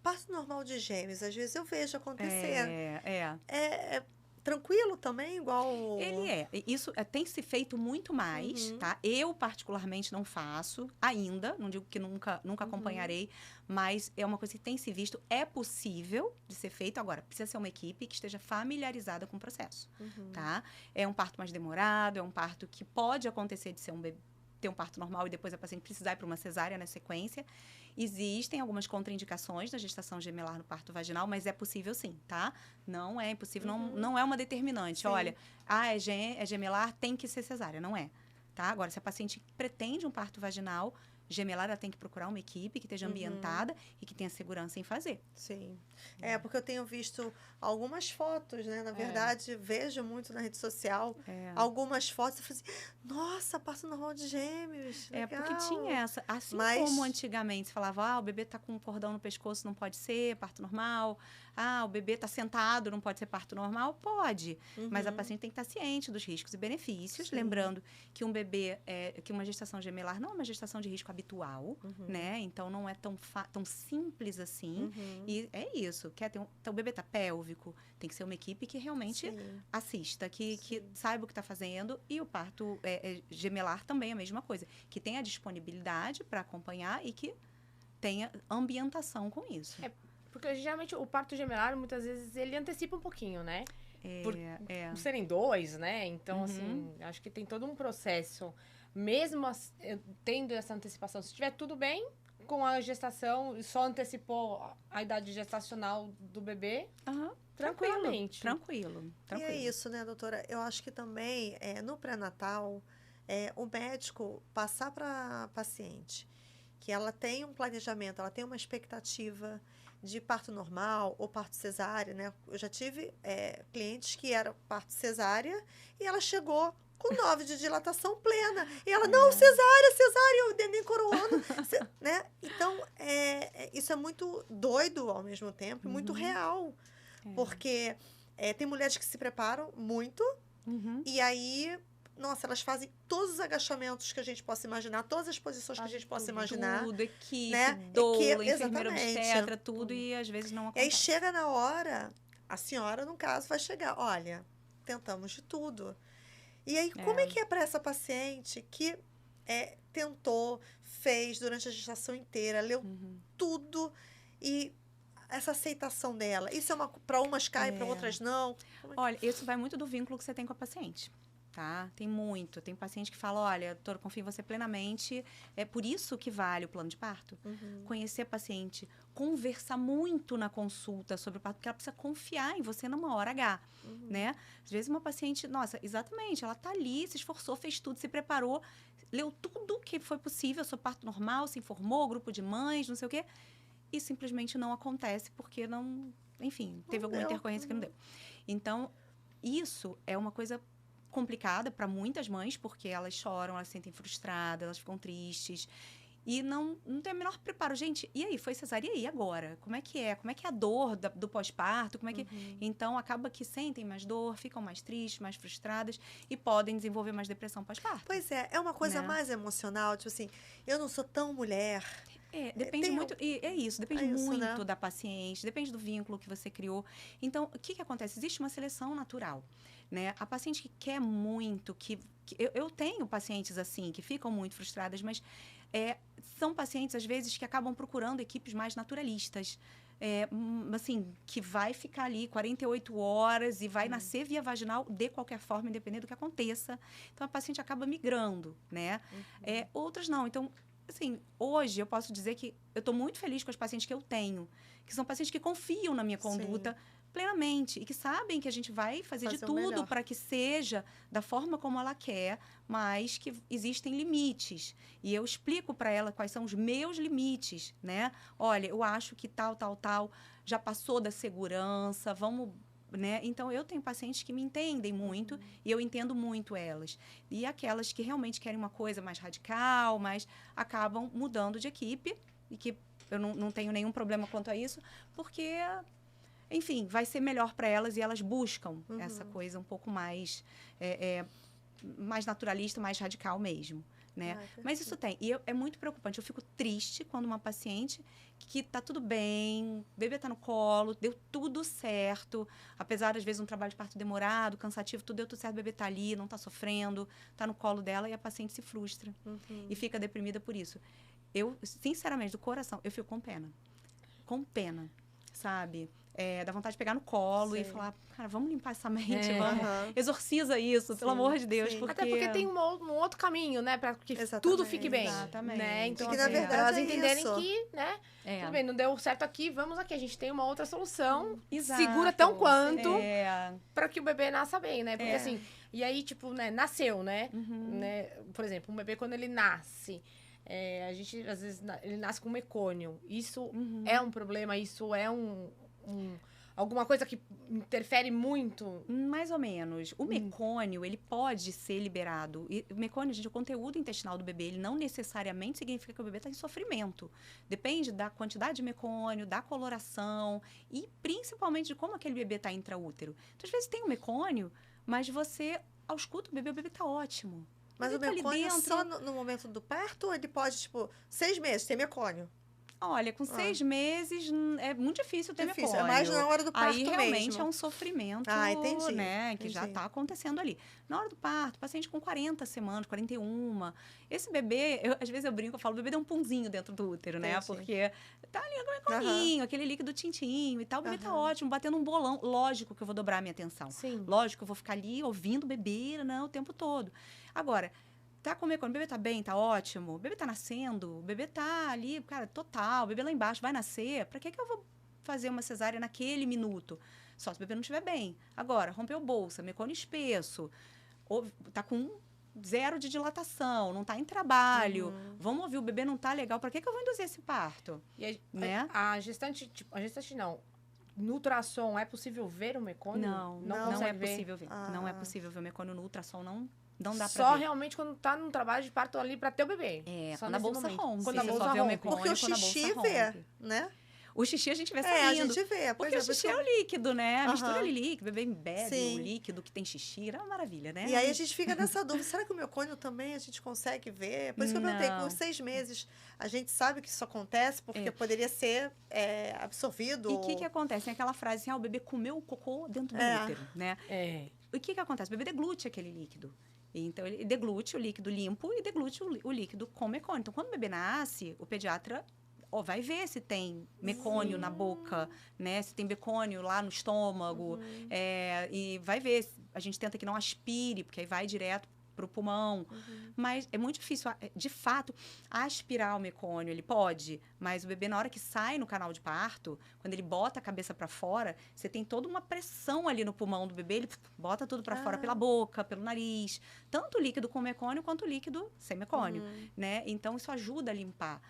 parto normal de gêmeos, às vezes eu vejo acontecer. É tranquilo também, igual... Ele é. Isso tem se feito muito mais, Uhum. tá? Eu, particularmente, não faço ainda. Não digo que nunca acompanharei. Mas é uma coisa que tem se visto. É possível de ser feito. Agora, precisa ser uma equipe que esteja familiarizada com o processo, tá? É um parto mais demorado. É um parto que pode acontecer de ser ter um parto normal e depois a paciente precisar ir para uma cesárea na sequência. Existem algumas contraindicações da gestação gemelar no parto vaginal, mas é possível sim, tá? Não é impossível, não é uma determinante. Sim. Olha, é gemelar, tem que ser cesárea, não é, tá? Agora, se a paciente pretende um parto vaginal gemelar, ela tem que procurar uma equipe que esteja ambientada e que tenha segurança em fazer. Sim. Porque eu tenho visto algumas fotos, né? Na verdade, vejo muito na rede social algumas fotos. Eu falei assim, nossa, parto normal de gêmeos. Legal. Porque tinha essa. Assim como antigamente se falava, o bebê tá com um cordão no pescoço, não pode ser parto normal. O bebê tá sentado, não pode ser parto normal. Pode. Mas a paciente tem que estar ciente dos riscos e benefícios. Sim. Lembrando que um bebê, que uma gestação gemelar não é uma gestação de risco habitual, né? Então, não é tão simples assim. E é isso. Então, o bebê tá pélvico, tem que ser uma equipe que realmente assista, que saiba o que está fazendo. E o parto gemelar também é a mesma coisa. Que tenha disponibilidade para acompanhar e que tenha ambientação com isso. Porque geralmente o parto gemelar, muitas vezes, ele antecipa um pouquinho, né? Por serem dois, né? Então, assim, acho que tem todo um processo. Mesmo tendo essa antecipação, se estiver tudo bem com a gestação, só antecipou a idade gestacional do bebê, tranquilamente. Tranquilo. E é isso, né, doutora? Eu acho que também, no pré-natal, o médico passar para a paciente que ela tem um planejamento, ela tem uma expectativa de parto normal ou parto cesárea, né? Eu já tive clientes que era parto cesárea e ela chegou com 9 de dilatação plena. E ela, não, cesárea, o neném coroando. Né? Então, isso é muito doido ao mesmo tempo e muito real. Porque tem mulheres que se preparam muito e aí... Nossa, elas fazem todos os agachamentos que a gente possa imaginar, todas as posições que a gente possa imaginar. Tudo, equipe, né? doula, enfermeira obstetra, tudo, e às vezes não acontece. E aí chega na hora, a senhora, no caso, vai chegar, olha, tentamos de tudo. E aí, como é que é para essa paciente que tentou, fez durante a gestação inteira, leu tudo e... essa aceitação dela, isso para umas cai, para outras não? Olha, isso vai muito do vínculo que você tem com a paciente. Tá? Tem paciente que fala, olha, doutora, confio em você plenamente, é por isso que vale o plano de parto. Conhecer a paciente, conversar muito na consulta sobre o parto, porque ela precisa confiar em você numa hora H, né? Às vezes uma paciente, nossa, exatamente, ela tá ali, se esforçou, fez tudo, se preparou, leu tudo que foi possível sobre parto normal, se informou, grupo de mães, não sei o quê, e simplesmente não acontece porque não, enfim, teve alguma intercorrência que não deu. Então, isso é uma coisa complicada para muitas mães, porque elas choram, elas se sentem frustradas, elas ficam tristes e não tem o menor preparo. Gente, e aí, foi cesárea, e aí agora? Como é que é? Como é que é a dor do pós-parto? Como é que... Então, acaba que sentem mais dor, ficam mais tristes, mais frustradas e podem desenvolver mais depressão pós-parto. Pois é uma coisa mais emocional, tipo assim, eu não sou tão mulher... Depende muito, e depende muito, né? da paciente, depende do vínculo que você criou. Então, o que acontece? Existe uma seleção natural, né? A paciente que quer muito, eu tenho pacientes assim, que ficam muito frustradas, mas são pacientes, às vezes, que acabam procurando equipes mais naturalistas. Assim, que vai ficar ali 48 horas e vai nascer via vaginal de qualquer forma, independente do que aconteça. Então, a paciente acaba migrando, né? Outras não. Então, assim, hoje eu posso dizer que eu estou muito feliz com as pacientes que eu tenho, que são pacientes que confiam na minha conduta plenamente e que sabem que a gente vai fazer de tudo para que seja da forma como ela quer, mas que existem limites. E eu explico para ela quais são os meus limites, né? Olha, eu acho que tal já passou da segurança, vamos né? Então, eu tenho pacientes que me entendem muito e eu entendo muito elas. E aquelas que realmente querem uma coisa mais radical, mas acabam mudando de equipe e que eu não tenho nenhum problema quanto a isso, porque, enfim, vai ser melhor para elas e elas buscam essa coisa um pouco mais, mais naturalista, mais radical mesmo. Né? Mas isso tem. E é muito preocupante. Eu fico triste quando uma paciente que tá tudo bem, o bebê tá no colo, deu tudo certo, apesar, às vezes, um trabalho de parto demorado, cansativo, tudo deu tudo certo, o bebê tá ali, não tá sofrendo, tá no colo dela e a paciente se frustra e fica deprimida por isso. Eu, sinceramente, do coração, eu fico com pena, sabe? Dá vontade de pegar no colo e falar, cara, vamos limpar essa mente, vamos, exorciza isso, pelo amor de Deus. Porque... Até porque tem um outro caminho, né, para que tudo fique bem. Exatamente. Né? Então, que, na verdade, elas entenderem que, né, tudo bem, não deu certo aqui, vamos aqui, a gente tem uma outra solução, segura tão quanto, para que o bebê nasça bem, né? Porque assim, e aí, tipo, né, nasceu, né? Por exemplo, um bebê quando ele nasce... a gente, às vezes, ele nasce com mecônio. Isso é um problema? Isso é alguma coisa que interfere muito? Mais ou menos. O mecônio, ele pode ser liberado. E o mecônio, gente, o conteúdo intestinal do bebê, ele não necessariamente significa que o bebê está em sofrimento. Depende da quantidade de mecônio, da coloração e, principalmente, de como aquele bebê está intraútero. Então, às vezes, tem um mecônio, mas você ausculta o bebê está ótimo. Mas o mecônio só no momento do parto ou ele pode, tipo, 6 meses ter mecônio? Olha, com 6 meses é muito difícil ter mecônio. É mais na hora do parto mesmo. Aí realmente mesmo. É um sofrimento, entendi, né? Que já está acontecendo ali. Na hora do parto, paciente com 40 semanas, 41. Esse bebê, às vezes eu brinco, eu falo, o bebê deu um punzinho dentro do útero, né? Porque tá ali com meconinho, aquele líquido tintinho e tal. O bebê tá ótimo, batendo um bolão. Lógico que eu vou dobrar a minha atenção. Sim. Lógico que eu vou ficar ali ouvindo o bebê, né, o tempo todo. Agora... Tá com mecônio, o bebê tá bem, tá ótimo, o bebê tá nascendo, o bebê tá ali, cara, total, o bebê lá embaixo vai nascer, pra que eu vou fazer uma cesárea naquele minuto? Só se o bebê não estiver bem. Agora, rompeu bolsa, mecônio espesso, ou tá com 0 de dilatação, não tá em trabalho, vamos ouvir, o bebê não tá legal, pra que eu vou induzir esse parto? E né? a gestante não. No ultrassom, é possível ver o mecônio? Não é possível ver. Não é possível ver o mecônio no ultrassom, não dá pra só ver. Realmente quando tá num trabalho de parto ali pra ter o bebê. Só quando a bolsa rompe. Quando a bolsa rompe. Porque o xixi vê, né? O xixi a gente vê saindo. A gente vê. Porque o xixi é o líquido, né? A mistura ali líquido, o bebê embebe o líquido que tem xixi. É uma maravilha, né? E aí a gente fica nessa dúvida. Será que o mecônio também a gente consegue ver? Por isso que eu perguntei, com 6 meses a gente sabe que isso acontece, porque poderia ser absorvido. E o que acontece? Tem aquela frase assim, o bebê comeu o cocô dentro do útero, né? O que acontece? O bebê deglute aquele líquido. Então, ele deglute o líquido limpo e deglute o líquido com mecônio. Então, quando o bebê nasce, o pediatra vai ver se tem mecônio na boca, né? Se tem mecônio lá no estômago. E vai ver. A gente tenta que não aspire, porque aí vai direto para o pulmão. Mas é muito difícil, de fato, aspirar o mecônio. Ele pode, mas o bebê, na hora que sai no canal de parto, quando ele bota a cabeça para fora, você tem toda uma pressão ali no pulmão do bebê, ele bota tudo para fora pela boca, pelo nariz. Tanto o líquido com mecônio, quanto o líquido sem mecônio, né? Então, isso ajuda a limpar.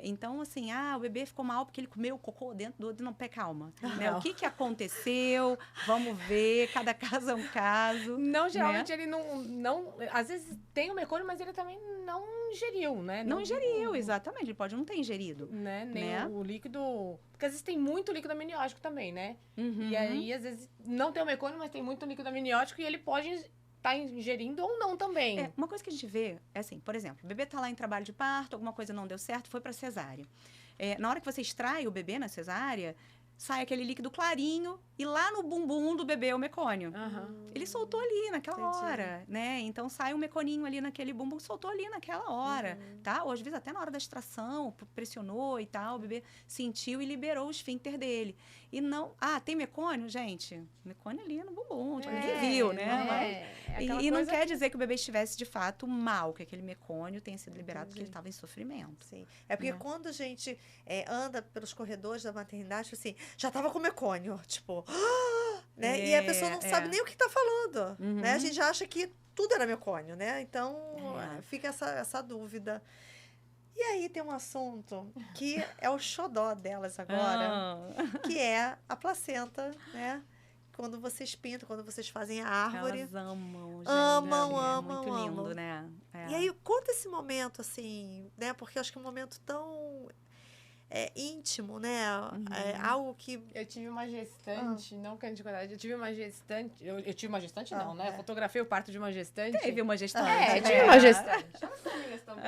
Então, assim, o bebê ficou mal porque ele comeu o cocô dentro do... Não, pé, calma. Né? O que aconteceu? Vamos ver, cada caso é um caso. Não, geralmente ele não... Às vezes tem o mecônio, mas ele também não ingeriu, né? Não ingeriu, exatamente. Ele pode não ter ingerido. Né? Nem o líquido... Porque às vezes tem muito líquido amniótico também, né? E aí, às vezes, não tem o mecônio, mas tem muito líquido amniótico e ele pode... tá ingerindo ou não também. Uma coisa que a gente vê é assim, por exemplo, o bebê tá lá em trabalho de parto, alguma coisa não deu certo, foi pra cesárea. Na hora que você extrai o bebê na cesárea, sai aquele líquido clarinho e lá no bumbum do bebê é o mecônio. Ele soltou ali naquela hora, né? Então, sai um meconinho ali naquele bumbum, soltou ali naquela hora, tá? Ou, às vezes, até na hora da extração, pressionou e tal, o bebê sentiu e liberou o esfíncter dele. E não... tem mecônio? Gente, mecônio ali no bumbum, ninguém viu, né? E não quer dizer que o bebê estivesse, de fato, mal, que aquele mecônio tenha sido liberado porque ele estava em sofrimento. Sim. É porque quando a gente anda pelos corredores da maternidade, assim, já tava com mecônio, tipo... né? E a pessoa não sabe nem o que tá falando, né? A gente já acha que tudo era mecônio, né? Então, fica essa dúvida. E aí tem um assunto que é o xodó delas agora, que é a placenta, né? quando vocês pintam, quando vocês fazem a árvore. Elas amam, gente. Amam, é amam, muito lindo, amam. né? É. E aí, conta esse momento, assim, né? Porque eu acho que é um momento tão íntimo, né? É algo que... Eu tive uma gestante, não que a gente coragem, eu tive uma gestante. Eu tive uma gestante, não, né? Eu fotografei o parto de uma gestante. Teve uma gestante. Tive uma gestante. Elas amigas também.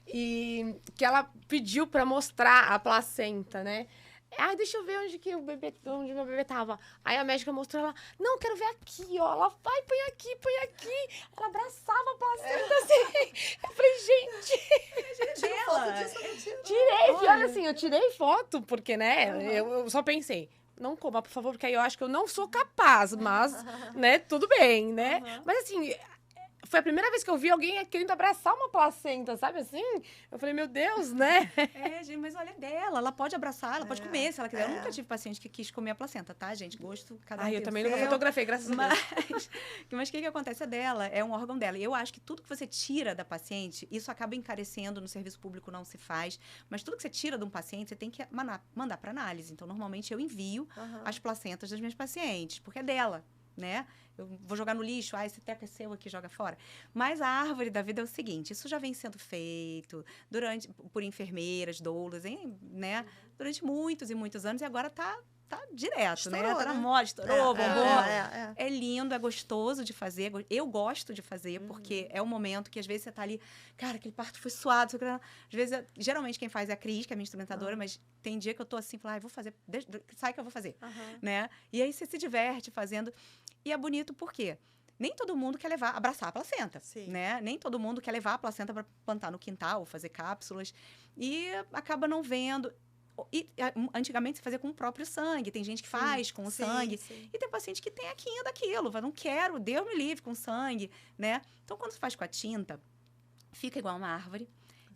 E que ela pediu pra mostrar a placenta, né? Ah, deixa eu ver onde meu bebê tava. Aí a médica mostrou ela, não, quero ver aqui, ó. Ela vai, põe aqui, põe aqui. Ela abraçava a placenta assim. Eu falei, gente. Tirei, olha assim, eu tirei foto, porque, né, eu só pensei, não coma, por favor, porque aí eu acho que eu não sou capaz, mas, né, tudo bem, né? Mas assim, foi a primeira vez que eu vi alguém querendo abraçar uma placenta, sabe assim? Eu falei, meu Deus, né? Gente, mas olha dela, ela pode abraçar, ela pode comer se ela quiser. Eu nunca tive paciente que quis comer a placenta, tá, gente? Gosto, cada um Ai, eu tem o também seu. nunca fotografei, graças a Deus. Mas o que acontece? É dela, é um órgão dela. E eu acho que tudo que você tira da paciente, isso acaba encarecendo, no serviço público não se faz, mas tudo que você tira de um paciente, você tem que mandar para análise. Então, normalmente, eu envio as placentas das minhas pacientes, porque é dela, né? Eu vou jogar no lixo, esse teco é seu aqui, joga fora. Mas a árvore da vida é o seguinte, isso já vem sendo feito por enfermeiras, doulas, né? Durante muitos e muitos anos, e agora tá direto, Estourou, né? Tá na né? moda, estourou, bombou. É. Lindo, é gostoso de fazer. Eu gosto de fazer, porque é um momento que, às vezes, você tá ali... Cara, aquele parto foi suado. Às vezes, geralmente, quem faz é a Cris, que é a minha instrumentadora, mas tem dia que eu tô assim, falo, vou fazer, sai que eu vou fazer, né? E aí, você se diverte fazendo. E é bonito por quê? Nem todo mundo quer abraçar a placenta, né? Nem todo mundo quer levar a placenta para plantar no quintal, fazer cápsulas. E acaba não vendo... E antigamente se fazia com o próprio sangue. Tem gente que faz com o sangue. Sim. E tem paciente que tem a quinha daquilo. Não quero, Deus me livre com sangue, né? Então, quando se faz com a tinta, fica igual uma árvore.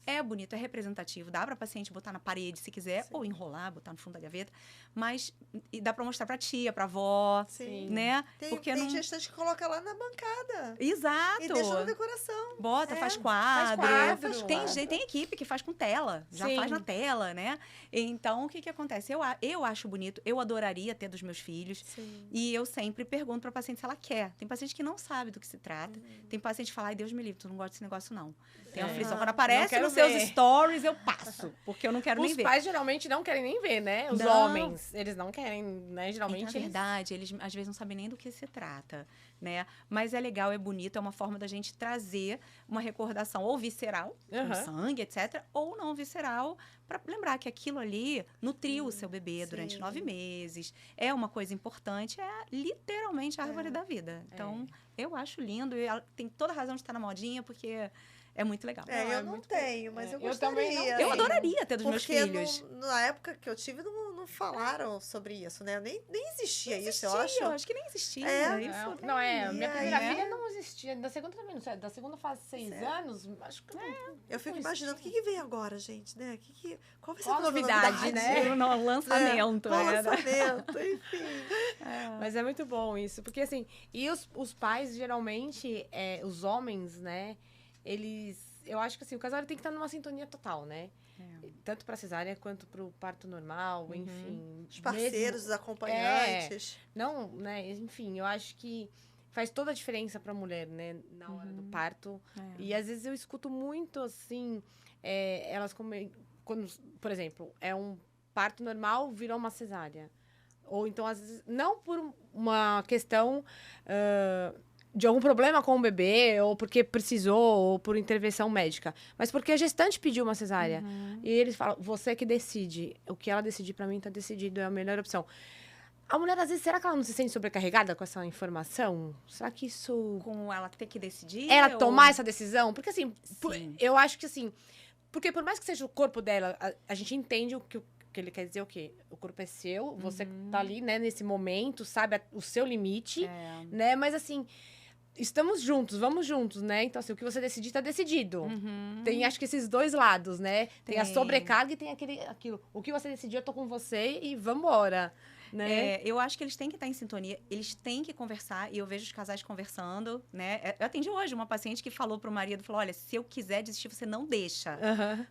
É bonito, é representativo. Dá para paciente botar na parede, se quiser, ou enrolar, botar no fundo da gaveta. Mas e dá para mostrar para tia, para avó, né? Tem gestante que coloca lá na bancada. Exato. E deixa na decoração. Bota, faz quadro. Tem equipe que faz com tela. Já faz na tela, né? Então, o que acontece? Eu acho bonito. Eu adoraria ter dos meus filhos. E eu sempre pergunto para paciente se ela quer. Tem paciente que não sabe do que se trata. Tem paciente que fala, ai, Deus me livre, tu não gosta desse negócio, não. Tem aflição. Quando aparece nos seus stories, eu passo. Porque eu não quero nem ver. Os pais geralmente não querem nem ver, né? Os homens, eles não querem, né? Geralmente. Na verdade, eles às vezes não sabem nem do que se trata, né? Mas é legal, é bonito, é uma forma da gente trazer uma recordação ou visceral, com sangue, etc., ou não visceral, para lembrar que aquilo ali nutriu o seu bebê durante 9 meses. É uma coisa importante, é literalmente a árvore da vida. Então, eu acho lindo e ela tem toda a razão de estar na modinha, porque é muito legal. Eu não tenho, mas eu gostaria. Também não tenho. Eu adoraria ter dos meus filhos. Porque na época que eu tive, não falaram sobre isso, né? Nem existia isso, eu acho. Eu acho que nem existia. Minha primeira filha não existia. Da segunda também, não sei. Da segunda faz 6 anos, acho que eu fico imaginando o que vem agora, gente, né? Qual vai ser a novidade, né? O lançamento. Qual lançamento, enfim. Mas é muito bom isso. Porque, assim, e os pais, geralmente, os homens, né? Eu acho que assim, o casal tem que estar numa sintonia total, né? Tanto para cesárea quanto para o parto normal, enfim. Os parceiros, os acompanhantes. Não, né? Enfim, eu acho que faz toda a diferença para a mulher, né? Na hora do parto. E às vezes eu escuto muito, assim, elas quando, por exemplo, é um parto normal, virou uma cesárea. Ou então, às vezes, não por uma questão... de algum problema com o bebê, ou porque precisou, ou por intervenção médica. Mas porque a gestante pediu uma cesárea. E eles falam, você que decide. O que ela decidir pra mim tá decidido, é a melhor opção. A mulher, às vezes, será que ela não se sente sobrecarregada com essa informação? Será que isso... Com ela ter que decidir? Ela tomar essa decisão? Porque, assim, eu acho que, assim... Porque por mais que seja o corpo dela, a gente entende o que ele quer dizer, o quê? O corpo é seu, você tá ali, né, nesse momento, sabe o seu limite, né? Mas, assim... Estamos juntos, vamos juntos, né? Então, assim, o que você decidir, tá decidido. Tem, acho que esses dois lados, né? Tem a sobrecarga e tem aquilo. O que você decidir, eu tô com você e vambora. né? Eu acho que eles têm que estar em sintonia, eles têm que conversar, e eu vejo os casais conversando, né? Eu atendi hoje uma paciente que falou pro marido, falou, olha, se eu quiser desistir, você não deixa.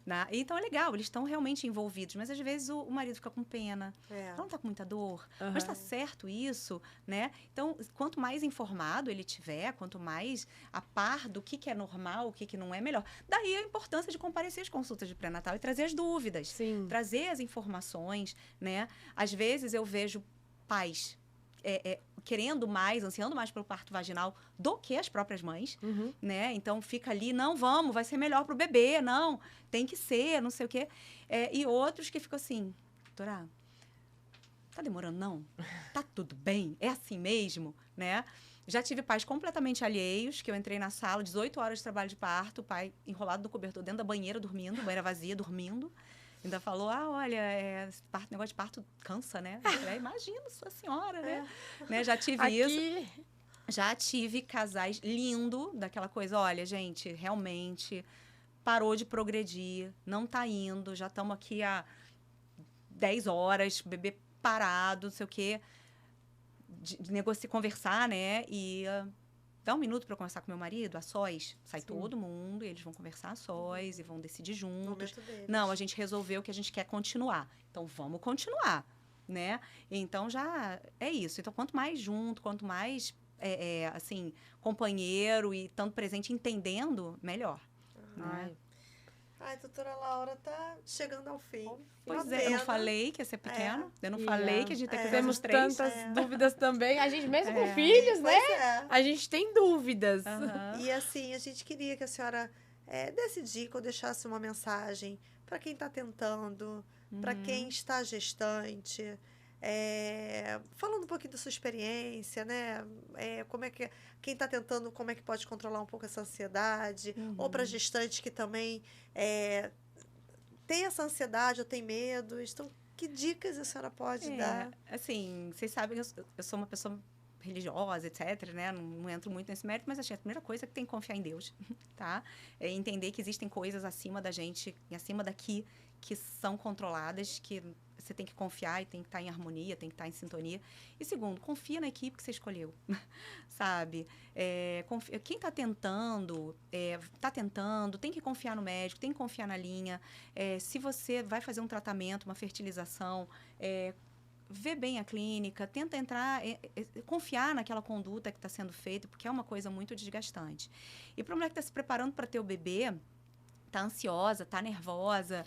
Né? Então, é legal, eles estão realmente envolvidos, mas às vezes o marido fica com pena, ela não tá com muita dor, mas tá certo isso, né? Então, quanto mais informado ele tiver, quanto mais a par do que é normal, o que não é, melhor. Daí a importância de comparecer às consultas de pré-natal e trazer as dúvidas, Sim. trazer as informações, né? Às vezes eu vejo pais querendo mais, ansiando mais pelo parto vaginal do que as próprias mães, né? Então fica ali, não, vamos, vai ser melhor pro bebê, não, tem que ser, não sei o quê. E outros que ficam assim, doutora, tá demorando não? Tá tudo bem? É assim mesmo, né? Já tive pais completamente alheios, que eu entrei na sala, 18 horas de trabalho de parto, o pai enrolado no cobertor dentro da banheira, dormindo, banheira vazia, dormindo. Ainda falou, olha, negócio de parto cansa, né? Eu falei, imagina, sua senhora, né? Já tive isso. Já tive casais lindo, daquela coisa, olha, gente, realmente parou de progredir, não tá indo, já estamos aqui há 10 horas, bebê parado, não sei o quê, de negociar, conversar, né? E dá um minuto para eu conversar com meu marido, a sós, sai todo mundo, e eles vão conversar a sós e vão decidir juntos. Não, a gente resolveu que a gente quer continuar. Então, vamos continuar, né? Então, já é isso. Então, quanto mais junto, quanto mais, assim, companheiro e tanto presente, entendendo, melhor. Né? Ai, doutora Laura, tá chegando ao fim. Pois eu não falei que ia ser pequeno. Eu não falei que a gente tem que fazer os 3. Temos tantas dúvidas também. A gente, mesmo com filhos, né? A gente tem dúvidas. E assim, a gente queria que a senhora desse dica ou deixasse uma mensagem para quem está tentando, para quem está gestante. Falando um pouquinho da sua experiência, né? Como é que quem está tentando, como é que pode controlar um pouco essa ansiedade, ou para gestantes que também tem essa ansiedade ou tem medo. Então, que dicas a senhora pode dar? Assim, vocês sabem que eu sou uma pessoa religiosa, etc, né? Não entro muito nesse mérito, mas acho que a primeira coisa é que tem que confiar em Deus, tá? Entender que existem coisas acima da gente e acima daqui que são controladas, que você tem que confiar e tem que estar em harmonia, tem que estar em sintonia. E segundo, confia na equipe que você escolheu, sabe? Quem está tentando, tem que confiar no médico, tem que confiar na linha. Se você vai fazer um tratamento, uma fertilização, vê bem a clínica, tenta entrar, confiar naquela conduta que está sendo feita, porque é uma coisa muito desgastante. E para a mulher que está se preparando para ter o bebê, tá ansiosa, tá nervosa,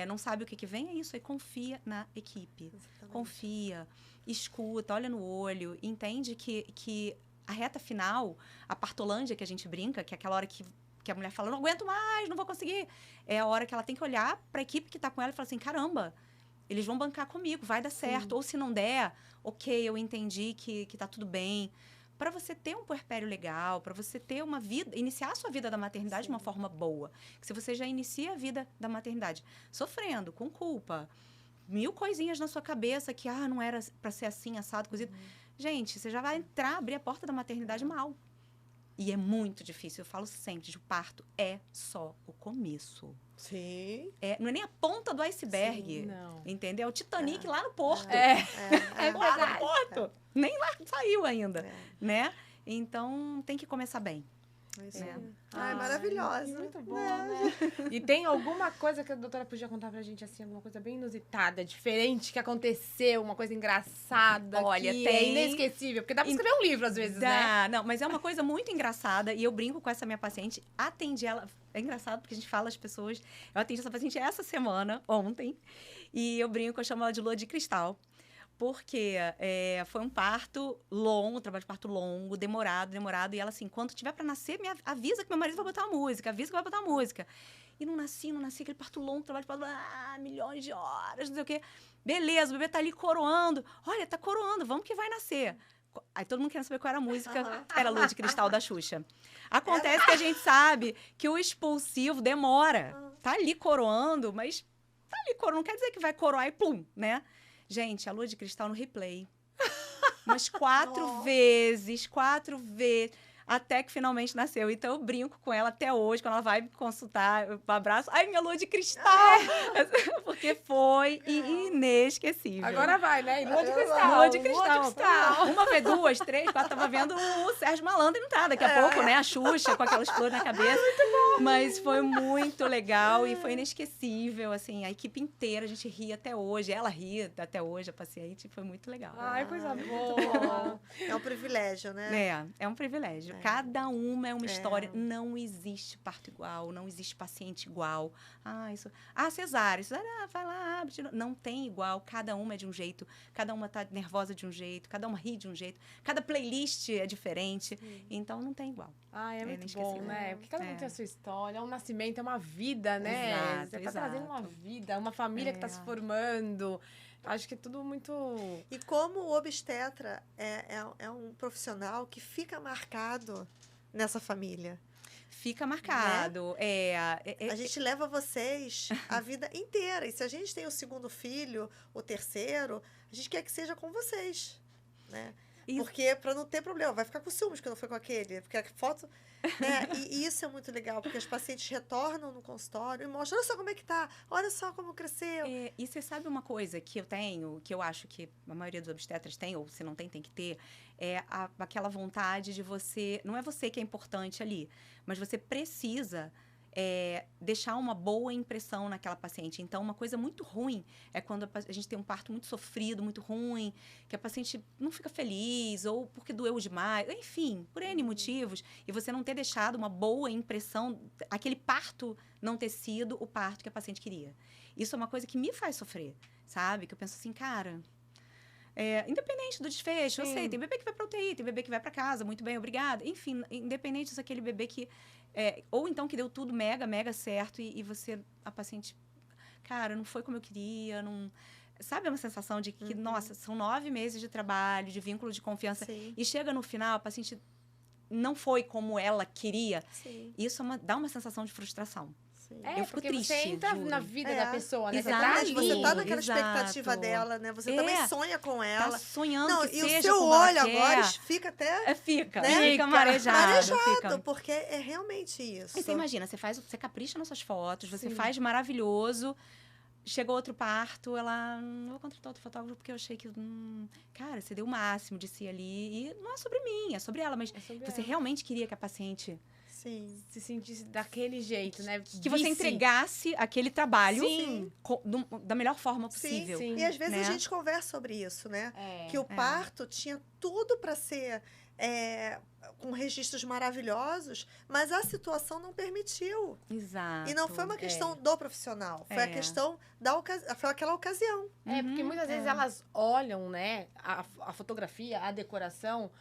não sabe o que vem, é isso aí, confia na equipe. Exatamente. Confia, escuta, olha no olho, entende que a reta final, a partolândia que a gente brinca, que é aquela hora que a mulher fala, não aguento mais, não vou conseguir, é a hora que ela tem que olhar para a equipe que tá com ela e falar assim, caramba, eles vão bancar comigo, vai dar certo. Ou se não der, ok, eu entendi que tá tudo bem. Para você ter um puerpério legal, para você ter uma vida, iniciar a sua vida da maternidade de uma forma boa. Que se você já inicia a vida da maternidade sofrendo, com culpa, 1000 coisinhas na sua cabeça que, não era para ser assim, assado, cozido. Gente, você já vai abrir a porta da maternidade mal. E é muito difícil, eu falo sempre, o parto é só o começo. Sim. Não é nem a ponta do iceberg, não. Entendeu? É o Titanic lá no porto. Lá no porto. Nem lá saiu ainda, né? Então, tem que começar bem. Maravilhosa. Muito bom, né? E tem alguma coisa que a doutora podia contar pra gente, assim, alguma coisa bem inusitada, diferente, que aconteceu, uma coisa engraçada, olha, que tem... é inesquecível? Porque dá pra escrever um livro, às vezes, né? Não, mas é uma coisa muito engraçada, e eu brinco com essa minha paciente, atendi ela... É engraçado, porque a gente fala às pessoas... Eu atendi essa paciente essa semana, ontem, e eu brinco, eu chamo ela de lua de cristal. Porque foi um parto longo, um trabalho de parto longo, demorado. E ela assim, quando tiver para nascer, me avisa que meu marido vai botar uma música, E não nasci, aquele parto longo, trabalho de parto, milhões de horas, não sei o quê. Beleza, o bebê tá ali coroando. Olha, tá coroando, vamos que vai nascer. Aí todo mundo querendo saber qual era a música, era Lua de Cristal da Xuxa. Acontece que a gente sabe que o expulsivo demora. Tá ali coroando, mas tá ali coroando, não quer dizer que vai coroar e pum, né? Gente, a Lua de Cristal no replay. Umas 4 vezes. até que finalmente nasceu. Então, eu brinco com ela até hoje, quando ela vai me consultar, eu abraço. Ai, minha lua de cristal! Porque foi inesquecível. Agora vai, né? Lua de cristal. Lua de cristal. Lua de cristal. Uma vez, 2, 3, 4, tava vendo o Sérgio Malandro entrar daqui a pouco, né? A Xuxa com aquelas flores na cabeça. Muito bom. Mas foi muito legal e foi inesquecível, assim. A equipe inteira, a gente ria até hoje. Ela ria até hoje, a paciente. Foi muito legal. Ai, coisa boa. É um privilégio, né? É um privilégio. Cada uma é uma história. Não existe parto igual, não existe paciente igual. Cesárea. Vai lá, abre. Não tem igual. Cada uma é de um jeito. Cada uma tá nervosa de um jeito. Cada uma ri de um jeito. Cada playlist é diferente. Então, não tem igual. É muito bom, né? Porque cada um tem a sua história. É um nascimento, é uma vida, né? Exato, Você tá trazendo uma vida, uma família que tá se formando. Acho que é tudo muito... E como o obstetra é um profissional que fica marcado nessa família. Fica marcado. Né? A gente leva vocês a vida inteira. E se a gente tem o segundo filho, o terceiro, a gente quer que seja com vocês, né? Porque para não ter problema, vai ficar com ciúmes que não foi com aquele, porque a foto, né? E isso é muito legal, porque as pacientes retornam no consultório e mostram, olha só como é que tá, olha só como cresceu. E você sabe uma coisa que eu tenho, que eu acho que a maioria dos obstetras tem, ou se não tem que ter, é aquela vontade de você, não é você que é importante ali, mas você precisa deixar uma boa impressão naquela paciente. Então, uma coisa muito ruim é quando a gente tem um parto muito sofrido, muito ruim, que a paciente não fica feliz, ou porque doeu demais, enfim, por N motivos, e você não ter deixado uma boa impressão, aquele parto não ter sido o parto que a paciente queria. Isso é uma coisa que me faz sofrer, sabe? Que eu penso assim, cara... independente do desfecho, eu sei, tem bebê que vai pra UTI, tem bebê que vai pra casa, muito bem, obrigada. Enfim, independente disso, aquele bebê que... ou então que deu tudo mega certo e você, a paciente, cara, não foi como eu queria, não... Sabe uma sensação de que, nossa, são 9 meses de trabalho, de vínculo de confiança. Sim. E chega no final, a paciente não foi como ela queria. Sim. Isso dá uma sensação de frustração. Eu fico triste, você entra na vida da pessoa, né? Exatamente, você tá naquela exato. expectativa dela, né? Você também sonha com ela. Tá sonhando não, que e seja o seu como olho ela quer. agora fica até... Fica né? marejado. Fica. Porque é realmente isso. E você imagina, você capricha nas suas fotos, você faz maravilhoso. Chegou outro parto, ela... Não vou contratar outro fotógrafo porque eu achei que... cara, você deu o máximo de si ali. E não é sobre mim, é sobre ela. Mas você realmente queria que a paciente... Sim. Se sentisse daquele jeito, né? Que você entregasse aquele trabalho Sim. Da melhor forma possível. Sim. E às vezes a gente conversa sobre isso, né? Que o parto tinha tudo para ser com registros maravilhosos, mas a situação não permitiu. Exato. E não foi uma questão do profissional, foi a questão foi aquela ocasião. Porque muitas vezes elas olham, né, a fotografia, a decoração.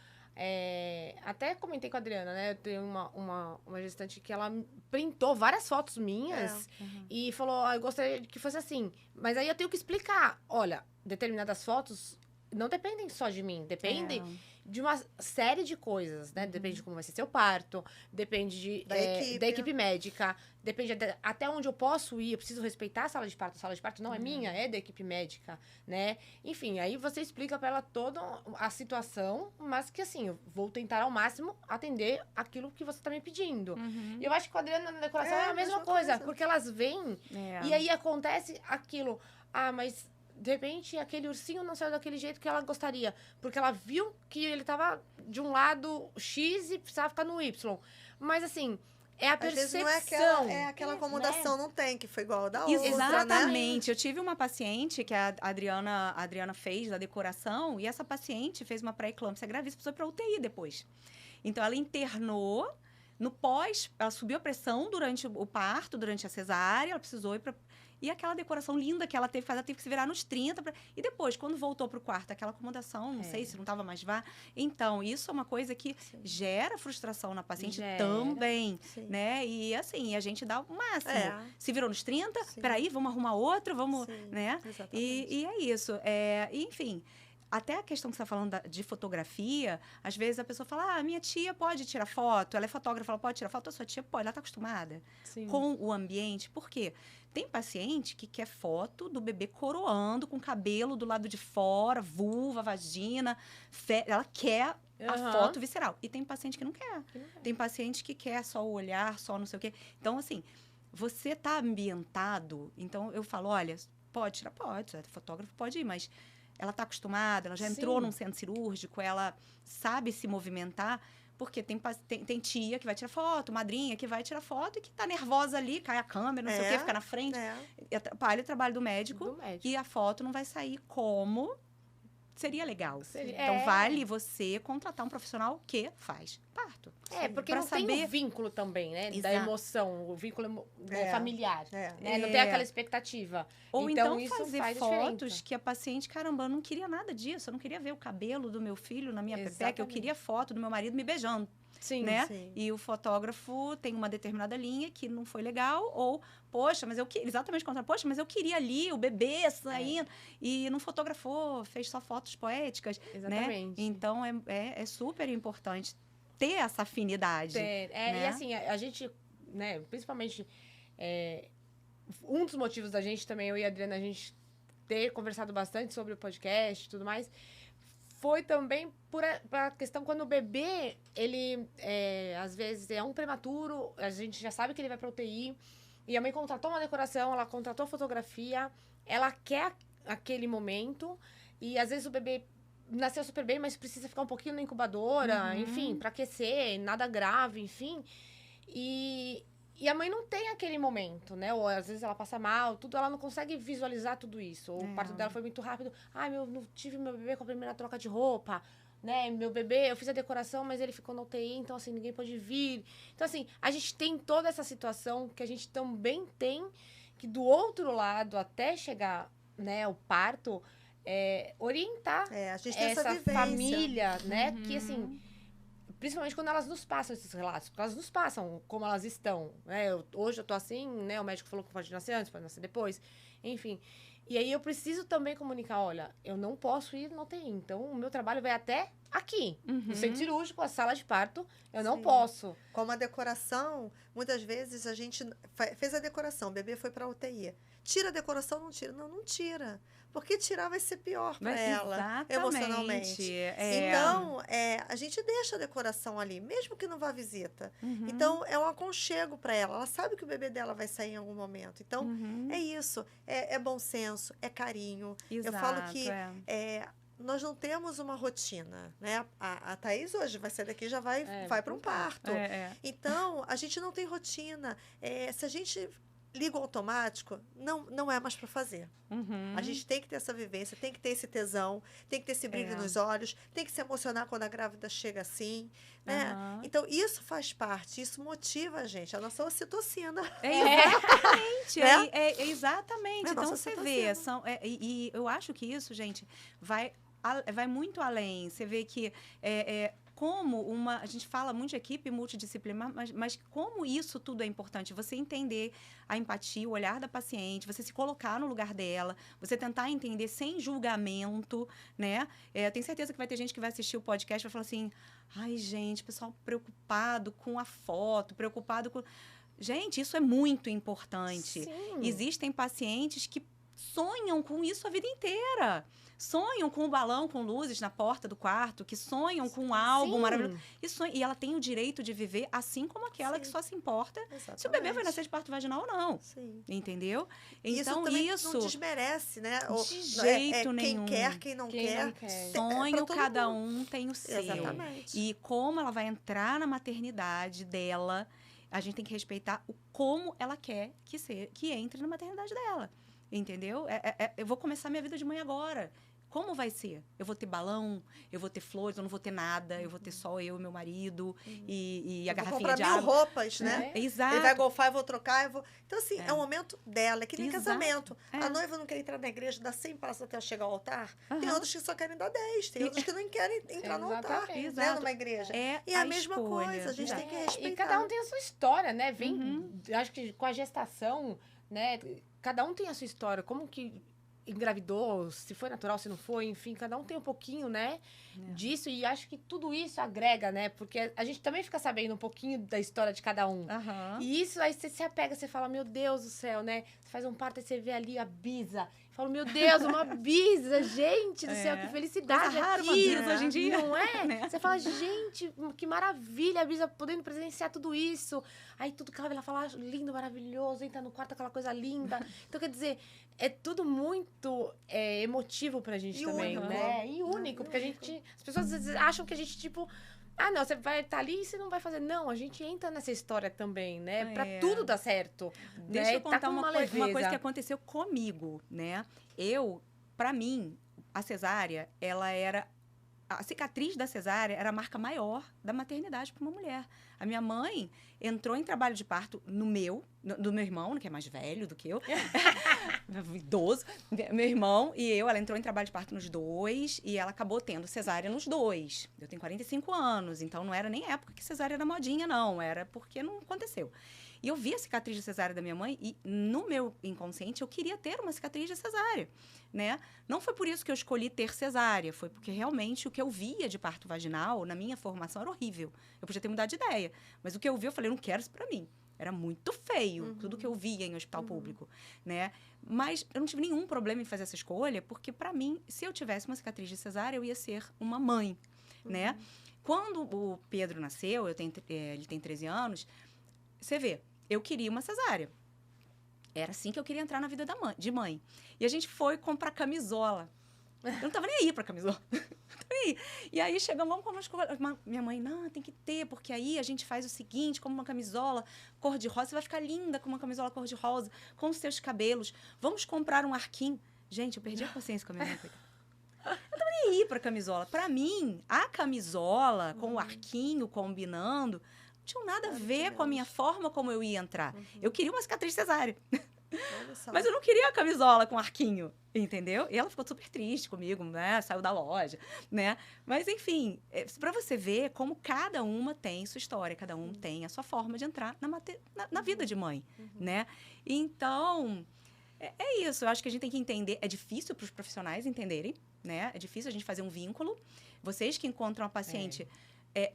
Até comentei com a Adriana, né? Eu tenho uma gestante que ela printou várias fotos minhas e falou, eu gostaria que fosse assim. Mas aí eu tenho que explicar. Olha, determinadas fotos não dependem só de mim, dependem de uma série de coisas, né? Depende de como vai ser seu parto, depende da equipe médica, depende até onde eu posso ir, eu preciso respeitar a sala de parto. A sala de parto não é minha, é da equipe médica, né? Enfim, aí você explica pra ela toda a situação, mas que assim, eu vou tentar ao máximo atender aquilo que você tá me pedindo. E eu acho que com a Adriana na decoração é a mesma coisa, porque elas vêm e aí acontece aquilo. Mas... de repente, aquele ursinho não saiu daquele jeito que ela gostaria. Porque ela viu que ele tava de um lado X e precisava ficar no Y. Mas, assim, é a percepção. Às vezes não é aquela acomodação, né? Não tem, que foi igual a da outra, exatamente. Né? Eu tive uma paciente que a Adriana fez da decoração. E essa paciente fez uma pré-eclâmpsia gravíssima, precisou ir pra UTI depois. Então, ela internou. No pós, ela subiu a pressão durante o parto, durante a cesárea. Ela precisou ir pra... E aquela decoração linda que ela teve que fazer, ela teve que se virar nos 30. E depois, quando voltou pro quarto, aquela acomodação, não sei se não estava mais vá. Então, isso é uma coisa que gera frustração na paciente também, né? E assim, a gente dá o máximo. Se virou nos 30, peraí, vamos arrumar outra, vamos, né? E é isso. Enfim... Até a questão que você está falando de fotografia, às vezes a pessoa fala, minha tia pode tirar foto, ela é fotógrafa, ela pode tirar foto, a sua tia pode, ela está acostumada com o ambiente. Por quê? Tem paciente que quer foto do bebê coroando, com cabelo do lado de fora, vulva, vagina, ela quer a foto visceral. E tem paciente que não quer. Tem paciente que quer só o olhar, só não sei o quê. Então, assim, você tá ambientado. Então, eu falo, olha, pode tirar? Pode. Fotógrafo pode ir, mas ela tá acostumada, ela já entrou num centro cirúrgico, ela sabe se movimentar. Porque tem tia que vai tirar foto, madrinha que vai tirar foto e que tá nervosa ali, cai a câmera, não sei o quê, fica na frente. Atrapalha o trabalho do médico. E a foto não vai sair como seria legal. Então, vale você contratar um profissional que faz parto. Porque não tem o vínculo também, né? Da emoção, o vínculo familiar. Né? Não tem aquela expectativa. Ou então isso fazer fotos que a paciente, caramba, eu não queria nada disso. Eu não queria ver o cabelo do meu filho na minha pepeca. Eu queria foto do meu marido me beijando. Sim, né? E o fotógrafo tem uma determinada linha que não foi legal, ou, poxa, mas eu queria, exatamente contra, poxa, mas eu queria ali o bebê saindo, e não fotografou, fez só fotos poéticas, né? Então, é super importante ter essa afinidade. E assim, a gente, né, principalmente, um dos motivos da gente também, eu e a Adriana, a gente ter conversado bastante sobre o podcast e tudo mais, foi também por a questão quando o bebê, ele, às vezes, é um prematuro, a gente já sabe que ele vai pra UTI, e a mãe contratou uma decoração, ela contratou fotografia, ela quer aquele momento, e às vezes o bebê nasceu super bem, mas precisa ficar um pouquinho na incubadora, enfim, pra aquecer, nada grave, enfim. E a mãe não tem aquele momento, né? Ou às vezes ela passa mal, tudo, ela não consegue visualizar tudo isso. Ou o parto dela foi muito rápido. Ai, não tive meu bebê com a primeira troca de roupa, né? Meu bebê, eu fiz a decoração, mas ele ficou na UTI, então assim, ninguém pôde vir. Então assim, a gente tem toda essa situação que a gente também tem, que do outro lado, até chegar, né, o parto, orientar a gente tem essa vivência. Família, né? Que assim... Principalmente quando elas nos passam esses relatos, porque elas nos passam como elas estão, né? Hoje eu tô assim, né? O médico falou que pode nascer antes, pode nascer depois, enfim. E aí eu preciso também comunicar, olha, eu não posso ir no UTI, então o meu trabalho vai até aqui, no centro cirúrgico, a sala de parto, eu não posso. Como a decoração, muitas vezes a gente fez a decoração, o bebê foi pra UTI. Tira a decoração, não tira? Não tira. Porque tirar vai ser pior para ela, emocionalmente. Então, a gente deixa a decoração ali, mesmo que não vá visita. Então, é um aconchego para ela. Ela sabe que o bebê dela vai sair em algum momento. Então, é isso. É bom senso, é carinho. Exato, eu falo que nós não temos uma rotina, né? A Thaís hoje vai sair daqui, já vai para um parto. Então, a gente não tem rotina. Se a gente liga o automático, não é mais para fazer. A gente tem que ter essa vivência, tem que ter esse tesão, tem que ter esse brilho nos olhos, tem que se emocionar quando a grávida chega assim, né? Então, isso faz parte, isso motiva a gente, a nossa ocitocina. Exatamente, né? Exatamente. Então, você vê, e eu acho que isso, gente, vai muito além. Você vê que como a gente fala muito de equipe multidisciplinar, mas como isso tudo é importante. Você entender a empatia, o olhar da paciente, você se colocar no lugar dela, você tentar entender sem julgamento, né? Eu tenho certeza que vai ter gente que vai assistir o podcast e vai falar assim, ai, gente, pessoal preocupado com a foto, preocupado com... Gente, isso é muito importante. Sim. Existem pacientes que sonham com isso a vida inteira. Sonham com o balão com luzes na porta do quarto, que sonham com algo maravilhoso. E ela tem o direito de viver assim como aquela que só se importa se o bebê vai nascer de parto vaginal ou não. Entendeu? Então, isso não desmerece, né? De jeito nenhum. Quem quer, quem não quer. Sonho, cada um tem o seu. Exatamente. E como ela vai entrar na maternidade dela, a gente tem que respeitar como ela quer que entre na maternidade dela. Entendeu? Eu vou começar minha vida de mãe agora. Como vai ser? Eu vou ter balão, eu vou ter flores, eu não vou ter nada, eu vou ter só eu e meu marido e a garrafinha de água. Vou comprar 1000 roupas, né? Exato. Ele vai golfar, eu vou trocar, Então, assim, é o momento dela, é que nem casamento. A noiva não quer entrar na igreja, dá 100 passos até chegar ao altar. Tem outros que só querem dar 10, tem outros que não querem entrar no altar, né? Numa igreja. E a mesma coisa, a gente tem que respeitar. E cada um tem a sua história, né? Acho que com a gestação, né? Cada um tem a sua história, como que engravidou, se foi natural, se não foi, enfim, cada um tem um pouquinho, né, disso, e acho que tudo isso agrega, né, porque a gente também fica sabendo um pouquinho da história de cada um. E isso, aí você se apega, você fala, meu Deus do céu, né, você faz um parto e você vê ali a bisa, Falo, meu Deus, uma bisa, gente do céu, que felicidade Coisa rara uma aqui. bisa hoje em dia. Não é? Né? Você fala, gente, que maravilha, a bisa podendo presenciar tudo isso. Aí tudo que ela fala, lindo, maravilhoso, entra no quarto, aquela coisa linda. Então, quer dizer, é tudo muito emotivo pra gente também, único. né? E único, porque as pessoas às vezes acham que a gente, tipo, ah, não, você vai estar ali e você não vai fazer. Não, a gente entra nessa história também, né? Pra tudo dar certo. Deixa né? eu contar com uma leveza. coisa que aconteceu comigo, né? Pra mim, a cesárea, ela era... A cicatriz da cesárea era a marca maior da maternidade para uma mulher. A minha mãe entrou em trabalho de parto do meu irmão, que é mais velho do que eu, idoso, meu irmão e eu, ela entrou em trabalho de parto nos dois e ela acabou tendo cesárea nos dois. Eu tenho 45 anos, então não era nem época que cesárea era modinha, não. Era porque não aconteceu. E eu vi a cicatriz de cesárea da minha mãe e no meu inconsciente eu queria ter uma cicatriz de cesárea, né? Não foi por isso que eu escolhi ter cesárea, foi porque realmente o que eu via de parto vaginal na minha formação era horrível. Eu podia ter mudado de ideia, mas o que eu vi eu falei, eu não quero isso pra mim. Era muito feio, tudo que eu via em hospital público, né? Mas eu não tive nenhum problema em fazer essa escolha, porque pra mim, se eu tivesse uma cicatriz de cesárea, eu ia ser uma mãe, né? Quando o Pedro nasceu, ele tem 13 anos, você vê, eu queria uma cesárea. Era assim que eu queria entrar na vida de mãe. E a gente foi comprar camisola. Eu não tava nem aí pra camisola. E aí chegamos, vamos comprar minha mãe, não, tem que ter, porque aí a gente faz o seguinte, como uma camisola cor-de-rosa, você vai ficar linda com uma camisola cor-de-rosa, com os seus cabelos. Vamos comprar um arquinho. Gente, eu perdi a paciência com a minha mãe, coitada. Eu não tava nem aí pra camisola. Pra mim, a camisola com o arquinho combinando não tinha nada a ver com a minha forma como eu ia entrar. Eu queria uma cicatriz cesárea. Mas eu não queria a camisola com arquinho, entendeu? E ela ficou super triste comigo, né? Saiu da loja, né? Mas, enfim, pra você ver como cada uma tem sua história, cada um tem a sua forma de entrar na vida de mãe, né? Então, é isso. Eu acho que a gente tem que entender. É difícil para os profissionais entenderem, né? É difícil a gente fazer um vínculo. Vocês que encontram a paciente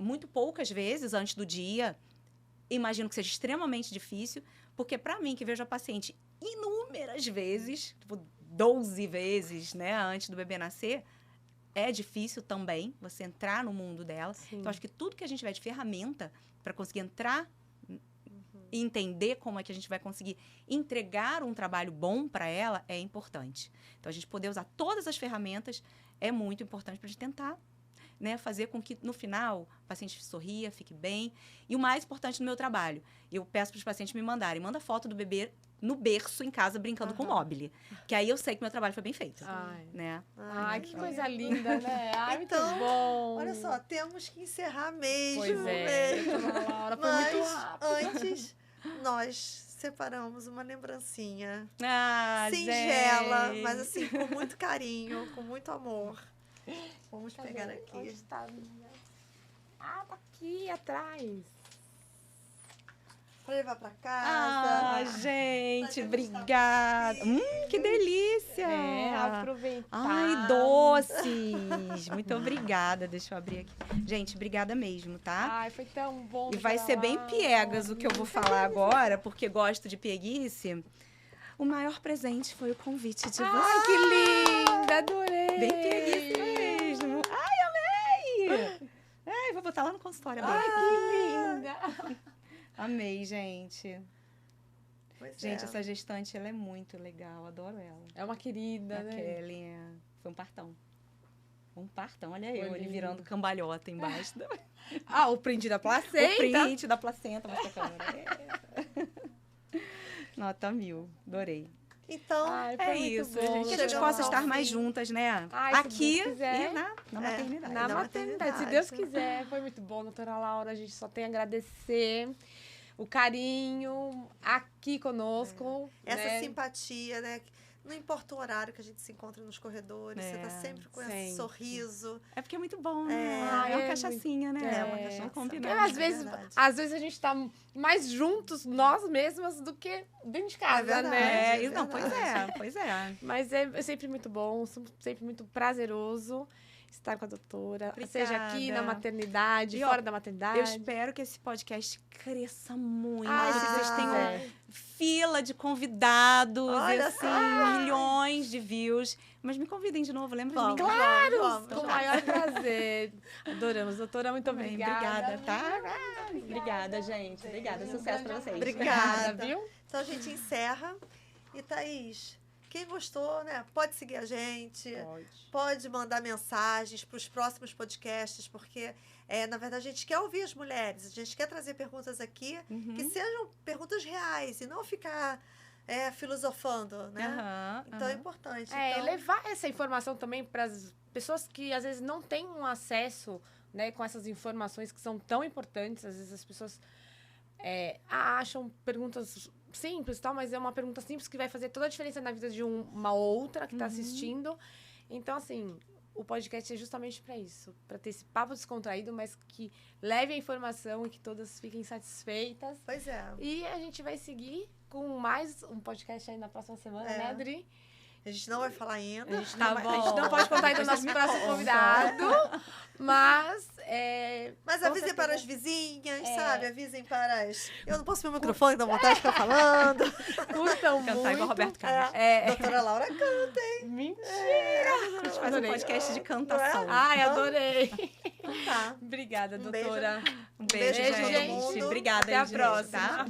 muito poucas vezes antes do dia, imagino que seja extremamente difícil, porque para mim, que vejo a paciente inúmeras vezes, tipo 12 vezes, né, antes do bebê nascer, é difícil também você entrar no mundo dela. Sim. Então, acho que tudo que a gente tiver de ferramenta para conseguir entrar e entender como é que a gente vai conseguir entregar um trabalho bom para ela é importante. Então, a gente poder usar todas as ferramentas é muito importante para a gente tentar, né, fazer com que, no final, o paciente sorria, fique bem. E o mais importante no meu trabalho, eu peço para os pacientes me manda foto do bebê no berço, em casa, brincando com mobile. Que aí eu sei que meu trabalho foi bem feito. Né? Ai, que coisa linda, né? Ai, Então, muito bom. Olha só, temos que encerrar mesmo. Pois é. mesmo. Laura, foi muito Mas, rápido. antes, nós separamos uma lembrancinha Ah, singela, gente. mas assim, com muito carinho, com muito amor. Vamos Cadê? pegar aqui. Onde está? Ah, tá aqui atrás. Pra levar pra Ah, casa. gente, Pra obrigada. Que delícia. Aproveitar. Ai, doces. Muito obrigada. Deixa eu abrir aqui. Gente, obrigada mesmo, tá? Ai, foi tão bom. E vai ser bem piegas o que eu vou falar agora, porque gosto de pieguice. O maior presente foi o convite de vocês. Ai, que linda. Adorei. Bem pieguice mesmo. Ai, amei. Ai, vou botar lá no consultório. Ai, Amei. que linda. Amei, gente. Pois Gente, é. essa gestante, ela é muito legal. Adoro ela. É uma querida, A né? Kelly, foi um partão. Um partão, olha Foi eu, ele lindo. virando cambalhota embaixo. Ah, o print da O placenta. print da placenta, mostra a câmera. Nota 1000, adorei. Então, Ai, foi É muito isso, bom. gente. Que a gente Chegamos possa ao estar mais fim. juntas, né? Ai, se Aqui Deus quiser. e na maternidade. Na Na maternidade, se maternidade. Deus quiser. Foi muito bom, doutora Laura. A gente só tem a agradecer o carinho aqui conosco. essa né? simpatia, né? Não importa o horário que a gente se encontra nos corredores, você tá sempre com esse sempre. sorriso. É porque é muito bom, né? Ah, É uma é cachaçinha, né? É uma cachaça. Vamos Porque combinar. verdade. às vezes a gente tá mais juntos, nós mesmas, do que dentro de casa, verdade. né? Não, pois é. Mas é sempre muito bom, sempre muito prazeroso. estar com a doutora, Obrigada. seja aqui na maternidade, E, ó, fora da maternidade. Eu espero que esse podcast cresça muito. Ah, que se vocês Deus tenham quiser. fila de convidados, Olha assim, só. milhões de views. Mas me convidem de novo, lembra de mim? Vamos. Com o maior prazer. Adoramos. Doutora, muito Também, obrigada. tá? Obrigada, gente. Obrigada. Sucesso pra vocês. Obrigada. Viu? Então a gente encerra. E, Thaís, quem gostou, né? Pode seguir a gente. Pode mandar mensagens para os próximos podcasts, porque, na verdade, a gente quer ouvir as mulheres. A gente quer trazer perguntas aqui que sejam perguntas reais e não ficar filosofando, né? Então é importante. Então, Levar essa informação também para as pessoas que, às vezes, não têm um acesso, né, com essas informações que são tão importantes. Às vezes, as pessoas acham perguntas simples, tal, mas é uma pergunta simples que vai fazer toda a diferença na vida de uma outra que está assistindo. Então, assim, o podcast é justamente para isso, para ter esse papo descontraído, mas que leve a informação e que todas fiquem satisfeitas. Pois é. E a gente vai seguir com mais um podcast aí na próxima semana, né, Adri? A gente não vai falar ainda. A gente não pode contar ainda do nosso próximo convidado, mas... Mas com avisem certeza. para as vizinhas, sabe? Avisem para as... Eu não posso ver o microfone, dá vontade de ficar falando. Curtam Cantar muito. igual Roberto Carlos. Doutora Laura canta, hein? Mentira! A gente faz um Adorei. podcast de cantação. Ai, adorei. Tá. Obrigada, Um beijo. doutora. Um beijo, beijo pra todo gente. mundo. Obrigada, Até a gente, próxima. tá?